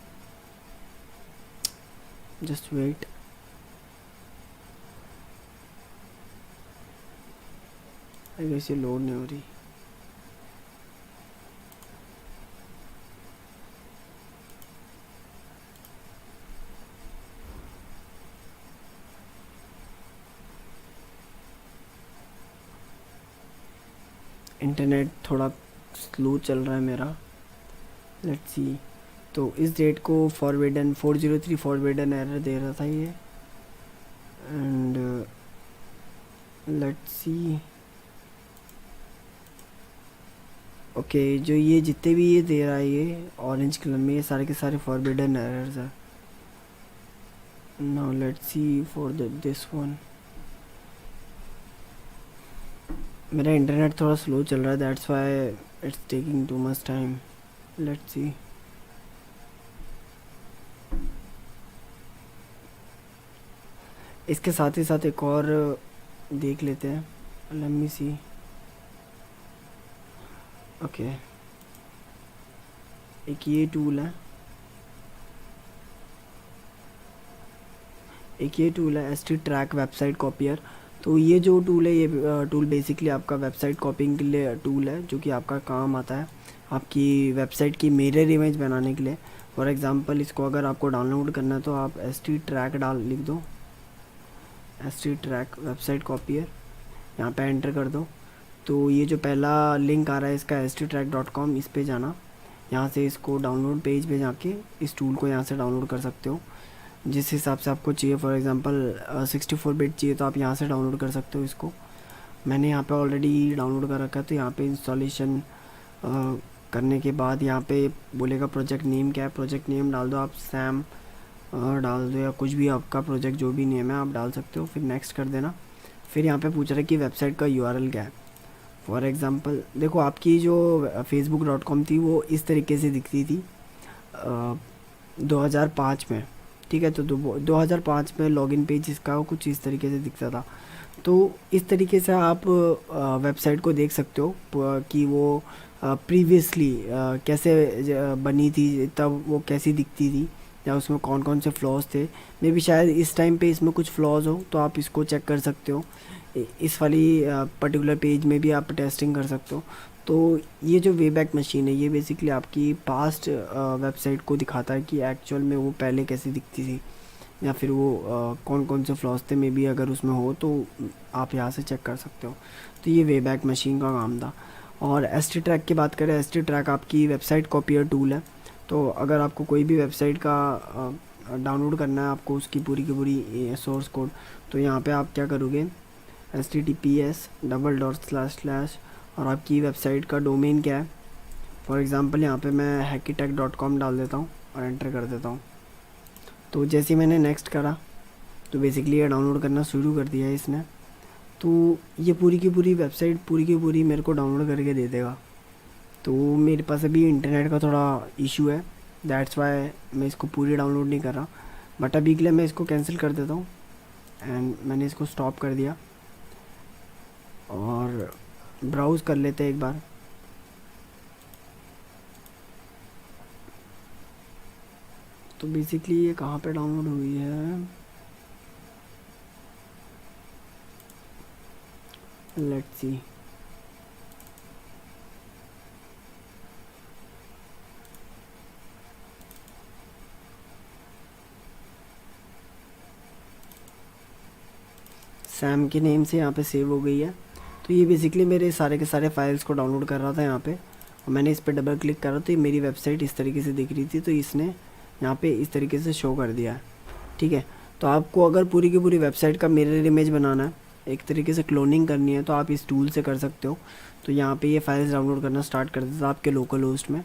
Just wait. आई गेस ये लोड नहीं हो रही। इंटरनेट थोड़ा स्लो चल रहा है मेरा। Let's see. तो इस डेट को फॉरवर्डन 403 फॉरवर्डन एरर दे रहा था ये। And let's see. ओके, जो ये जितने भी ये दे रहा है ये ऑरेंज कलर में, ये सारे के सारे फॉरवर्डन एरर्स है। Now let's see for this one. मेरा इंटरनेट थोड़ा स्लो चल रहा है, that's why it's taking too much time. Let's see. इसके साथ ही साथ एक और देख लेते हैं। लेट मी सी। ओके, एक ये टूल है, ST ट्रैक वेबसाइट कॉपियर। तो ये जो टूल है, ये टूल बेसिकली आपका वेबसाइट कॉपिंग के लिए टूल है, जो कि आपका काम आता है आपकी वेबसाइट की मिरर इमेज बनाने के लिए। फॉर एग्जांपल, इसको अगर आपको डाउनलोड करना है तो आप ST ट्रैक लिख दो, ST ट्रैक वेबसाइट कॉपियर, यहाँ पे एंटर कर दो। तो ये जो पहला लिंक आ रहा है इसका sttrack.com, इस पे जाना। यहाँ से इसको डाउनलोड पेज पे जाके इस टूल को यहाँ से डाउनलोड कर सकते हो जिस हिसाब से आपको चाहिए। फॉर एग्जांपल 64 बिट चाहिए तो आप यहाँ से डाउनलोड कर सकते हो इसको। मैंने यहाँ पे ऑलरेडी डाउनलोड कर रखा है। तो यहाँ पे इंस्टॉलेशन करने के बाद यहाँ पे बोलेगा प्रोजेक्ट नेम क्या है। प्रोजेक्ट नेम डाल दो आप, सैम डाल दो, या कुछ भी आपका प्रोजेक्ट जो भी नेम है आप डाल सकते हो। फिर नेक्स्ट कर देना। फिर यहाँ पे पूछ रहा है कि वेबसाइट का URL क्या है। फॉर एग्ज़ाम्पल देखो, आपकी जो facebook.com थी वो इस तरीके से दिखती थी 2005 में, ठीक है। तो 2005 में लॉगिन पेज इसका कुछ इस तरीके से दिखता था। तो इस तरीके से आप वेबसाइट को देख सकते हो कि वो प्रीवियसली कैसे बनी थी, तब वो कैसी दिखती थी, या उसमें कौन कौन से फ्लॉज थे। मे भी शायद इस टाइम पे इसमें कुछ फ्लॉज हो, तो आप इसको चेक कर सकते हो। इस वाली पर्टिकुलर पेज में भी आप टेस्टिंग कर सकते हो। तो ये जो वेबैक मशीन है, ये बेसिकली आपकी पास्ट वेबसाइट को दिखाता है कि एक्चुअल में वो पहले कैसी दिखती थी, या फिर वो कौन कौन से फ्लॉज थे। मे बी अगर उसमें हो तो आप यहाँ से चेक कर सकते हो। तो ये वेबैक मशीन का काम था। और ST ट्रैक की बात करें, ST ट्रैक आपकी वेबसाइट कॉपियर टूल है। तो अगर आपको कोई भी वेबसाइट का डाउनलोड करना है, आपको उसकी पूरी की पूरी सोर्स कोड, तो यहाँ पे आप क्या करोगे, https:// और आपकी वेबसाइट का डोमेन क्या है। फॉर एग्ज़ाम्पल यहाँ पे मैं hackitech.com डाल देता हूँ और एंटर कर देता हूँ। तो जैसे ही मैंने नेक्स्ट करा तो बेसिकली ये डाउनलोड करना शुरू कर दिया है इसने। तो ये पूरी की पूरी वेबसाइट पूरी की पूरी मेरे को डाउनलोड करके दे देगा। तो मेरे पास अभी इंटरनेट का थोड़ा इशू है, दैट्स वाई मैं इसको पूरी डाउनलोड नहीं कर रहा। बट अभी के लिए मैं इसको कैंसिल कर देता हूँ, एंड मैंने इसको स्टॉप कर दिया। और ब्राउज़ कर लेते हैं एक बार। तो बेसिकली ये कहाँ पे डाउनलोड हुई है, लेट्स सी। सैम के नेम से यहाँ पे सेव हो गई है। तो तो ये बेसिकली मेरे सारे के सारे फाइल्स को डाउनलोड कर रहा था यहाँ पे, और मैंने इस पर डबल क्लिक करा तो ये मेरी वेबसाइट इस तरीके से दिख रही थी, तो इसने यहाँ पे इस तरीके से शो कर दिया है। ठीक है, तो आपको अगर पूरी की पूरी वेबसाइट का मिरर इमेज बनाना है, एक तरीके से क्लोनिंग करनी है, तो आप इस टूल से कर सकते हो। तो यहाँ पे ये फाइल्स डाउनलोड करना स्टार्ट कर देता है आपके लोकल होस्ट में,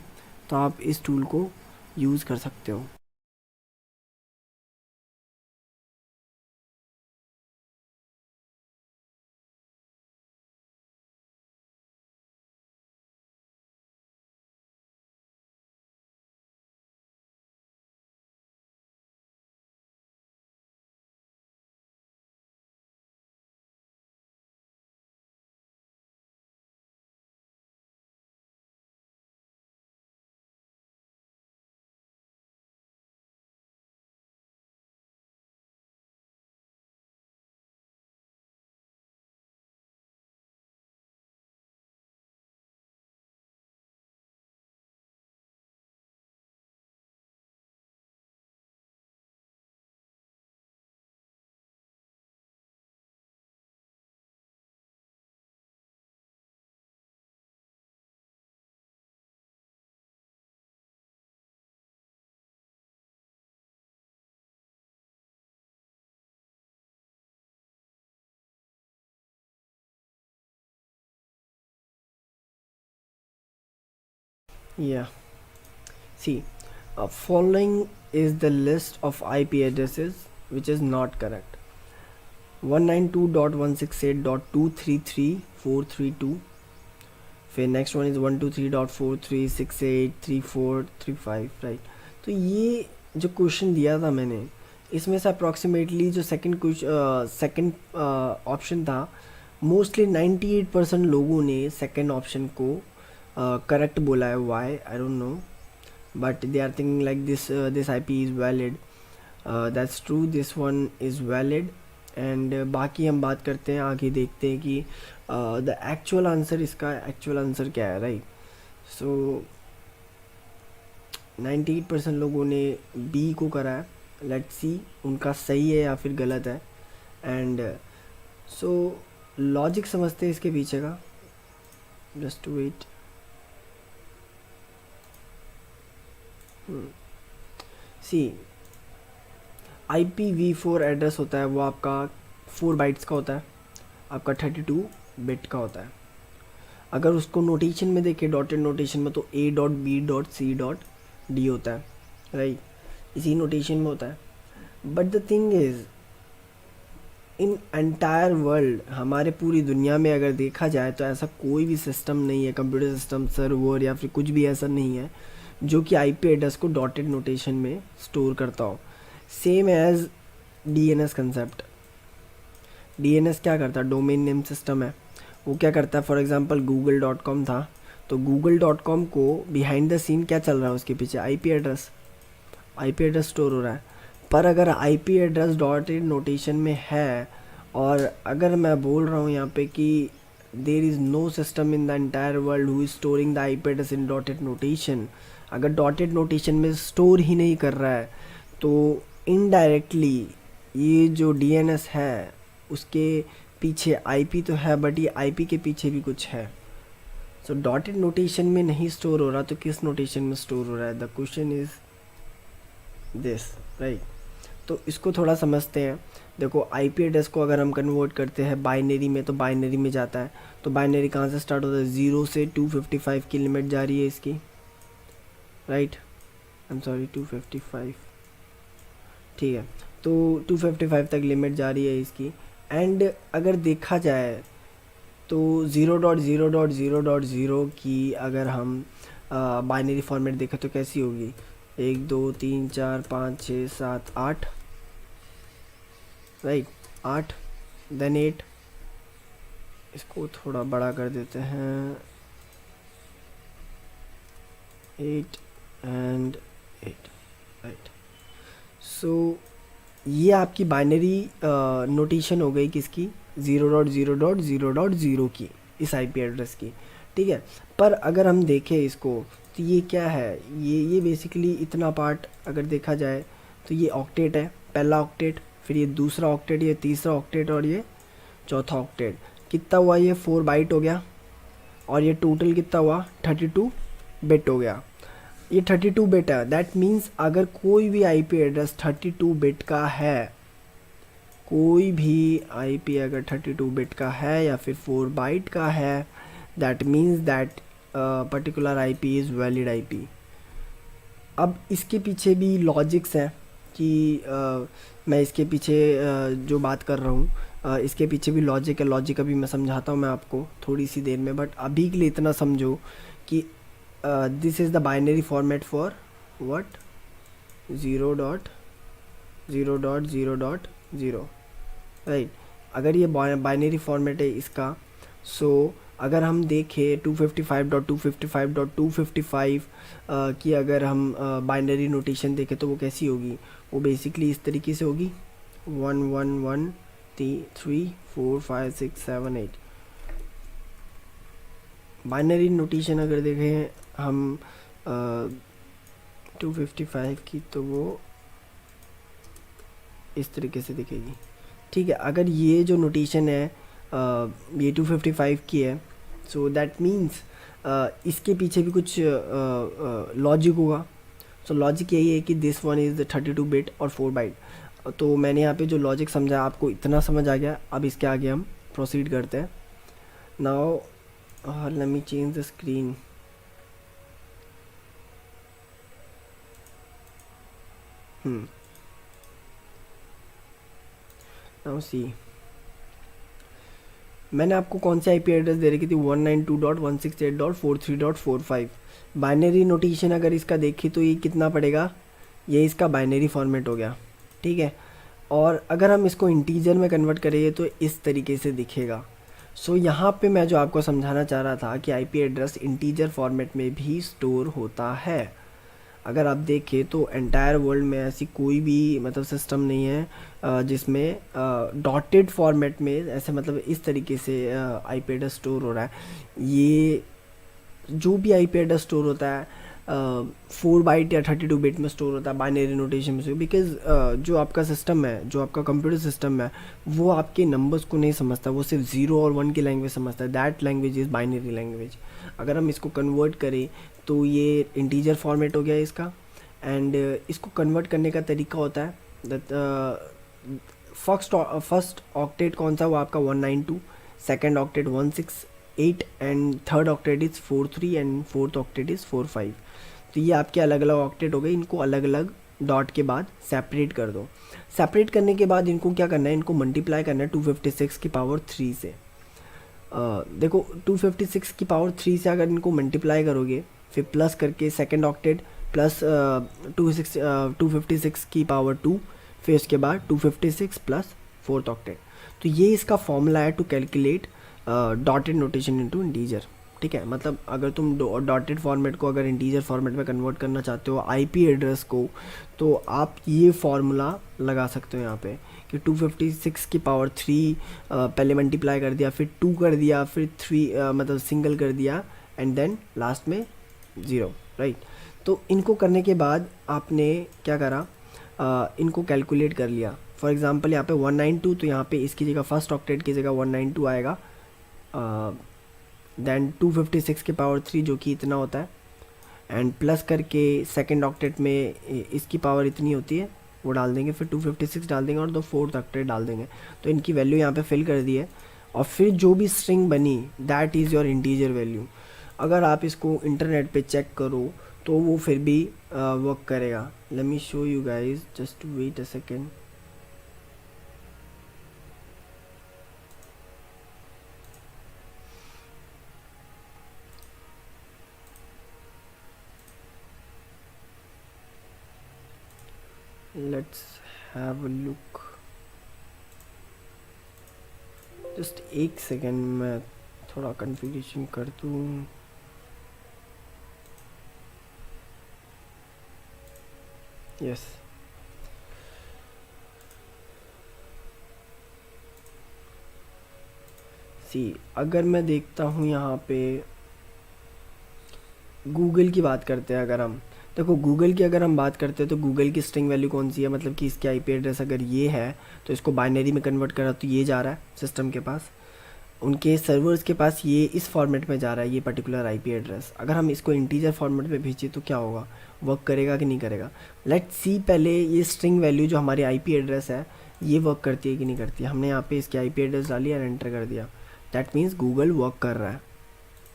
तो आप इस टूल को यूज़ कर सकते हो। Yeah, see, following is the list of IP addresses which is not correct. 192.168.233.432, फिर नेक्स्ट वन इज़ 123.43683435, राइट। तो ये जो क्वेश्चन दिया था मैंने, इसमें से अप्रॉक्सीमेटली जो सेकंड ऑप्शन था, मोस्टली 98% लोगों ने सेकंड ऑप्शन को करेक्ट बोला है। Why I don't know, but they are thinking like this IP is valid. That's true, this one is valid. And बाकी हम बात करते हैं, आगे देखते हैं कि द एक्चुअल आंसर, इसका एक्चुअल आंसर क्या है, राइट। सो 98% लोगों ने बी को करा है। लेट्स सी उनका सही है या फिर गलत है। एंड सो लॉजिक समझते हैं इसके पीछे का, जस्ट वेट। सी, IPv4 एड्रेस होता है वो आपका 4 बाइट्स का होता है, आपका 32 बिट का होता है। अगर उसको नोटेशन में देखें, डॉटेड नोटेशन में, तो A.B.C.D होता है, राइट। इसी नोटेशन में होता है। But the thing is, in entire world, हमारे पूरी दुनिया में अगर देखा जाए तो ऐसा कोई भी सिस्टम नहीं है, कंप्यूटर सिस्टम, सर्वर या फिर कुछ भी ऐसा नहीं है जो कि IP एड्रेस को डॉटेड नोटेशन में स्टोर करता हो। Same as DNS concept. DNS क्या करता है? डोमेन नेम सिस्टम है। वो क्या करता है, फॉर एग्जांपल google.com था, तो google.com को बिहाइंड द सीन क्या चल रहा है, उसके पीछे IP एड्रेस स्टोर हो रहा है। पर अगर IP एड्रेस डॉटेड नोटेशन में है, और अगर मैं बोल रहा हूँ यहाँ पे कि there is no system in the entire world who is storing the IP address in dotted notation, अगर डॉटेड नोटेशन में स्टोर ही नहीं कर रहा है, तो इनडायरेक्टली ये जो DNS है उसके पीछे IP तो है, बट ये IP के पीछे भी कुछ है। सो डॉटेड नोटेशन में नहीं स्टोर हो रहा, तो किस नोटेशन में स्टोर हो रहा है? The question is this, right. तो इसको थोड़ा समझते हैं। देखो, IP एड्रेस को अगर हम कन्वर्ट करते हैं बाइनरी में, तो बाइनरी में जाता है। तो बाइनरी कहाँ से स्टार्ट होता है? 0 से 255 की लिमिट जा रही है इसकी, राइट। आई एम सॉरी, 255, ठीक है। तो 255 तक लिमिट जा रही है इसकी। एंड अगर देखा जाए तो 0.0.0.0 की अगर हम बाइनरी फॉर्मेट देखें तो कैसी होगी? 1 2 3 4 5 6 7 8, राइट, 8, देन 8। इसको थोड़ा बड़ा कर देते हैं, 8 एंड 8, राइट। सो ये आपकी बाइनरी नोटेशन हो गई किसकी? 0.0.0.0 की, इस IP एड्रेस की, ठीक है। पर अगर हम देखें इसको, तो ये क्या है? ये बेसिकली इतना पार्ट अगर देखा जाए तो ये ऑक्टेट है, पहला ऑक्टेट, फिर ये दूसरा ऑक्टेट, ये तीसरा ऑक्टेट और ये चौथा ऑक्टेट। कितना हुआ, ये 4 बाइट हो गया, और ये टोटल कितना हुआ 32 बिट हो गया। ये 32 बिट है, दैट मीन्स अगर कोई भी आईपी एड्रेस 32 बिट का है, कोई भी आईपी अगर 32 बिट का है या फिर 4 बाइट का है, that means that particular IP is valid IP. अब इसके पीछे भी लॉजिक्स हैं कि मैं इसके पीछे जो बात कर रहा हूँ इसके पीछे भी लॉजिक है। लॉजिक अभी मैं समझाता हूँ मैं आपको थोड़ी सी देर में, बट अभी के लिए इतना समझो कि this is the binary format for what 0.0.0.0, right. अगर ये बाइनरी फॉर्मेट है इसका, सो अगर हम देखें 255.255.255 की अगर हम बाइनरी नोटेशन देखें तो वो कैसी होगी, वो बेसिकली इस तरीके से होगी 1 1 1 3 4 5 6 7 8। बाइनरी नोटेशन अगर देखें हम 255 की तो वो इस तरीके से दिखेगी, ठीक है। अगर ये जो नोटेशन है ये 255 की है, सो दैट मीन्स इसके पीछे भी कुछ लॉजिक होगा। सो लॉजिक यही है कि this one is the 32 bit और 4 बाइट। तो मैंने यहाँ पे जो लॉजिक समझा आपको इतना समझ आ गया। अब इसके आगे हम प्रोसीड करते हैं। Now let me change the screen. Now see, मैंने आपको कौन सी आईपी एड्रेस दे रखी थी 192.168.43.45। बाइनरी नोटेशन अगर इसका देखी तो ये कितना पड़ेगा, ये इसका बाइनरी फॉर्मेट हो गया, ठीक है। और अगर हम इसको इंटीजर में कन्वर्ट करेंगे तो इस तरीके से दिखेगा। सो यहाँ पे मैं जो आपको समझाना चाह रहा था कि आईपी एड्रेस इंटीजर फॉर्मेट में भी स्टोर होता है। अगर आप देखें तो एंटायर वर्ल्ड में ऐसी कोई भी मतलब सिस्टम नहीं है जिसमें डॉटेड फॉर्मेट में ऐसे मतलब इस तरीके से आईपी एड्रेस स्टोर हो रहा है। ये जो भी आईपी एड्रेस स्टोर होता है 4 बाइट या 32 बिट में स्टोर होता है बाइनरी नोटेशन में से, बिकॉज जो आपका सिस्टम है, जो आपका कंप्यूटर सिस्टम है, वो आपके नंबर्स को नहीं समझता, वो सिर्फ 0 और 1 की लैंग्वेज समझता है। That language is binary language. अगर हम इसको कन्वर्ट करें तो ये इंटीजर फॉर्मेट हो गया इसका। एंड इसको कन्वर्ट करने का तरीका होता है फर्स्ट ऑक्टेट कौन सा, वो आपका 192, second octet 168 and third octet is 43 and fourth octet is 45। तो ये आपके अलग अलग ऑक्टेट हो गए। इनको अलग अलग डॉट के बाद सेपरेट कर दो। सेपरेट करने के बाद इनको क्या करना है, इनको मल्टीप्लाई करना है 256 की पावर 3 से। देखो 256 की पावर 3 से अगर इनको मल्टीप्लाई करोगे फिर प्लस करके सेकेंड ऑक्टेट प्लस 256 की पावर 2, फिर उसके बाद 256 प्लस फोर्थ ऑक्टेट। तो ये इसका फॉर्मूला है to calculate dotted notation into integer, ठीक है। मतलब अगर तुम डॉटेड फॉर्मेट को अगर इंटीजर फॉर्मेट में कन्वर्ट करना चाहते हो आईपी एड्रेस को, तो आप ये फार्मूला लगा सकते हो यहाँ पे कि 256 की पावर 3 पहले मल्टीप्लाई कर दिया, फिर 2 कर दिया, फिर 3 मतलब सिंगल कर दिया, एंड देन लास्ट में 0, राइट। तो इनको करने के बाद आपने क्या करा, इनको कैलकुलेट कर लिया। फॉर एग्जांपल यहाँ पे 192, तो यहाँ पे इसकी जगह फर्स्ट ऑक्टेट की जगह 192 आएगा। देन 256 के पावर 3 जो कि इतना होता है, एंड प्लस करके सेकेंड ऑक्टेट में इसकी पावर इतनी होती है वो डाल देंगे, फिर 256 डाल देंगे और दो फोर्थ ऑक्टेट डाल देंगे। तो इनकी वैल्यू यहाँ पे फिल कर दी है, और फिर जो भी स्ट्रिंग बनी that is your integer value. अगर आप इसको इंटरनेट पे चेक करो तो वो फिर भी वर्क करेगा। Let me show you guys, just wait a second. Let's have a look, just एक सेकेंड, मैं थोड़ा कन्फिगरेशन कर दूँ। यस, सी अगर मैं देखता हूँ यहाँ पे गूगल की बात करते हैं, अगर हम देखो गूगल की अगर हम बात करते हैं तो गूगल की स्ट्रिंग वैल्यू कौन सी है, मतलब कि इसकी आईपी एड्रेस अगर ये है तो इसको बाइनरी में कन्वर्ट करा तो ये जा रहा है सिस्टम के पास। उनके सर्वर्स के पास ये इस फॉर्मेट में जा रहा है, ये पर्टिकुलर आईपी एड्रेस। अगर हम इसको इंटीजर फॉर्मेट में भेजें तो क्या होगा, वर्क करेगा कि नहीं करेगा। लेट्स सी पहले ये स्ट्रिंग वैल्यू जो हमारी आईपी एड्रेस है ये वर्क करती है कि नहीं करती है। हमने यहाँ पे इसकी आईपी एड्रेस डाली और एंटर कर दिया, दैट मीन्स गूगल वर्क कर रहा है,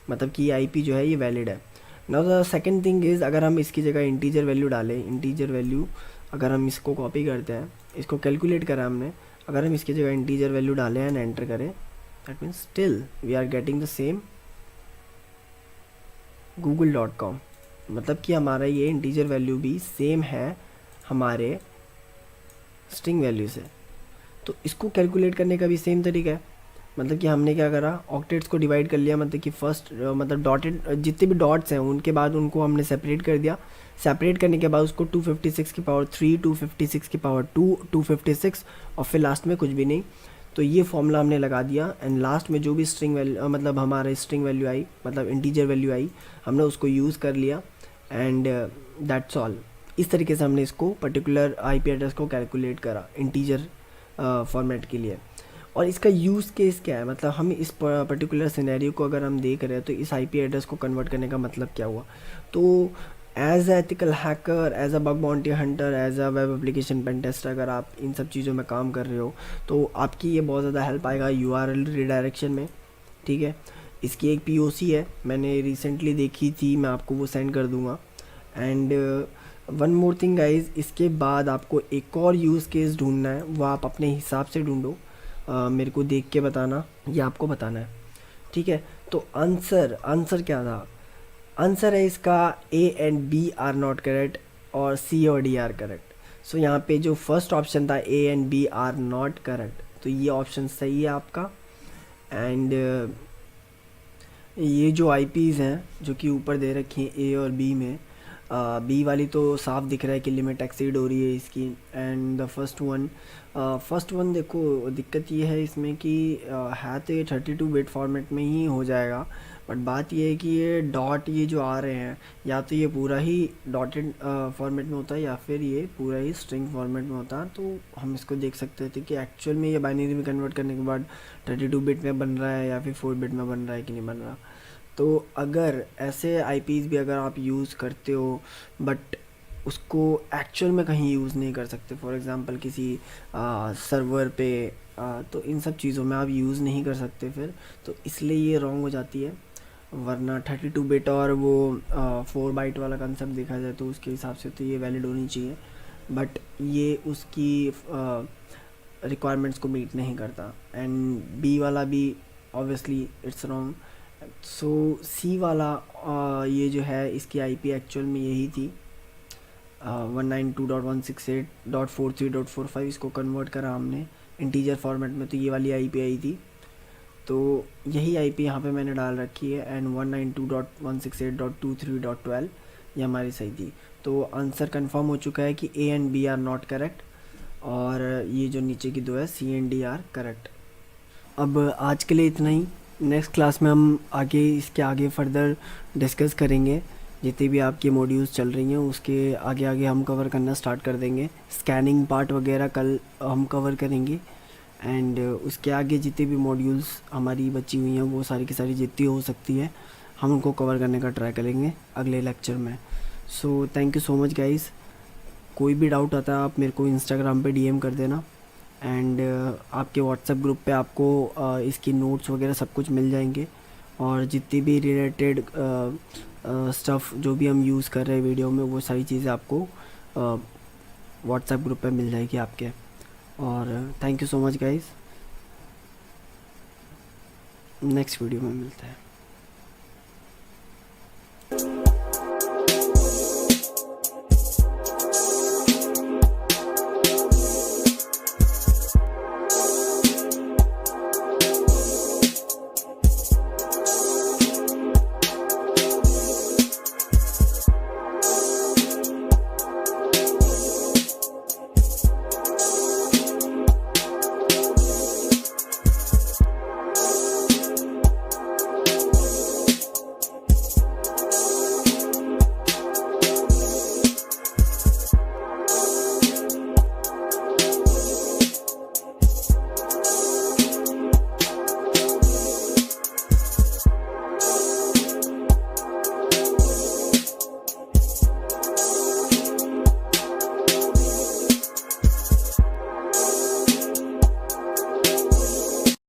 मतलब कि ये आईपी जो है ये वैलिड है। Now the second thing is, अगर हम इसकी जगह इंटीजर वैल्यू डालें, इंटीजर वैल्यू अगर हम इसको कॉपी करते हैं, इसको कैलकुलेट करा हमने, अगर हम इसकी जगह इंटीजर वैल्यू डालें एंड एंटर करें, that means still we are getting the same google.com, मतलब कि हमारा ये इंटीजर वैल्यू भी सेम है हमारे स्ट्रिंग वैल्यू से। तो इसको कैलकुलेट करने का भी सेम तरीका है, मतलब कि हमने क्या करा, ऑक्टेट्स को डिवाइड कर लिया, मतलब कि फर्स्ट मतलब डॉटेड जितने भी डॉट्स हैं उनके बाद उनको हमने सेपरेट कर दिया। सेपरेट करने के बाद उसको 256 की पावर 3, 256 की पावर 2, 256 और फिर लास्ट में कुछ भी नहीं। तो ये फॉर्मूला हमने लगा दिया एंड लास्ट में जो भी स्ट्रिंग वैल्यू मतलब हमारे स्ट्रिंग वैल्यू आई, मतलब इंटीजर वैल्यू आई, हमने उसको यूज़ कर लिया एंड दैट्स ऑल। इस तरीके से हमने इसको पर्टिकुलर आईपी एड्रेस को कैलकुलेट करा इंटीजर फॉर्मेट के लिए। और इसका यूज़ केस क्या है, मतलब हम इस पर्टिकुलर सिनेरियो को अगर हम देख रहे हैं तो इस आईपी एड्रेस को कन्वर्ट करने का मतलब क्या हुआ। तो as a ethical hacker, as a bug bounty hunter, as a web application pen tester, अगर आप इन सब चीज़ों में काम कर रहे हो तो आपकी ये बहुत ज़्यादा हेल्प आएगा यूआरएल रिडायरेक्शन में, ठीक है। इसकी एक पीओसी है, मैंने रिसेंटली देखी थी, मैं आपको वो सेंड कर दूँगा। And one more thing guys, इसके बाद आपको एक और यूज़ केस ढूंढना है, वो आप अपने हिसाब से ढूंढो, मेरे को देख के बताना या आपको बताना है, ठीक है। तो आंसर क्या था, आंसर है इसका A and B are not correct और सी और डी आर करेक्ट। सो यहाँ पे जो फर्स्ट ऑप्शन था A and B are not correct, तो ये ऑप्शन सही है आपका। एंड ये जो आईपीज़ हैं जो कि ऊपर दे रखी हैं ए और बी में, बी वाली तो साफ दिख रहा है कि लिमिट एक्सीड हो रही है इसकी। एंड द फर्स्ट वन देखो दिक्कत ये है इसमें कि है तो ये 32 बिट फॉर्मेट में ही हो जाएगा, बट बात ये है कि ये डॉट ये जो आ रहे हैं या तो ये पूरा ही डॉटेड फॉर्मेट में होता है या फिर ये पूरा ही स्ट्रिंग फॉर्मेट में होता है। तो हम इसको देख सकते थे कि एक्चुअल में ये बाइनरी में कन्वर्ट करने के बाद 32 बिट में बन रहा है या फिर 4 बिट में बन रहा है कि नहीं बन रहा। तो अगर ऐसे आईपीज़ भी अगर आप यूज़ करते हो बट उसको एक्चुअल में कहीं यूज़ नहीं कर सकते, फॉर एग्ज़ाम्पल किसी सर्वर पे, तो इन सब चीज़ों में आप यूज़ नहीं कर सकते फिर, तो इसलिए ये रॉन्ग हो जाती है। वरना 32 बिट और वो 4 बाइट वाला कंसेप्ट देखा जाए तो उसके हिसाब से तो ये वैलिड होनी चाहिए, बट ये उसकी रिक्वायरमेंट्स को मीट नहीं करता। एंड बी वाला भी ऑब्वियसली इट्स रॉन्ग। सो सी वाला ये जो है इसकी आईपी एक्चुअल में यही थी 192.168.43.45, इसको कन्वर्ट करा हमने इंटीजर फॉर्मेट में, तो ये वाली आईपी आई थी। तो यही आईपी यहाँ पे मैंने डाल रखी है एंड 192.168.23.12 ये हमारी सही थी। तो आंसर कंफर्म हो चुका है कि A and B are not correct और ये जो नीचे की दो है C and D are correct. अब आज के लिए इतना ही, नेक्स्ट क्लास में हम इसके आगे फर्दर डिस्कस करेंगे। जितने भी आपके मॉड्यूल्स चल रही हैं उसके आगे आगे हम कवर करना स्टार्ट कर देंगे। स्कैनिंग पार्ट वगैरह कल हम कवर करेंगे एंड उसके आगे जितने भी मॉड्यूल्स हमारी बची हुई हैं वो सारी की सारी जितनी हो सकती है हम उनको कवर करने का ट्राई करेंगे अगले लेक्चर में। So thank you so much guys. कोई भी डाउट आता है आप मेरे को इंस्टाग्राम पे डीएम कर देना एंड आपके व्हाट्सएप ग्रुप पे आपको इसकी नोट्स वगैरह सब कुछ मिल जाएंगे और जितनी भी रिलेटेड स्टफ़ जो भी हम यूज़ कर रहे हैं वीडियो में वो सारी चीज़ें आपको व्हाट्सएप ग्रुप पे मिल जाएगी आपके। और thank you so much guys, next video में मिलते हैं।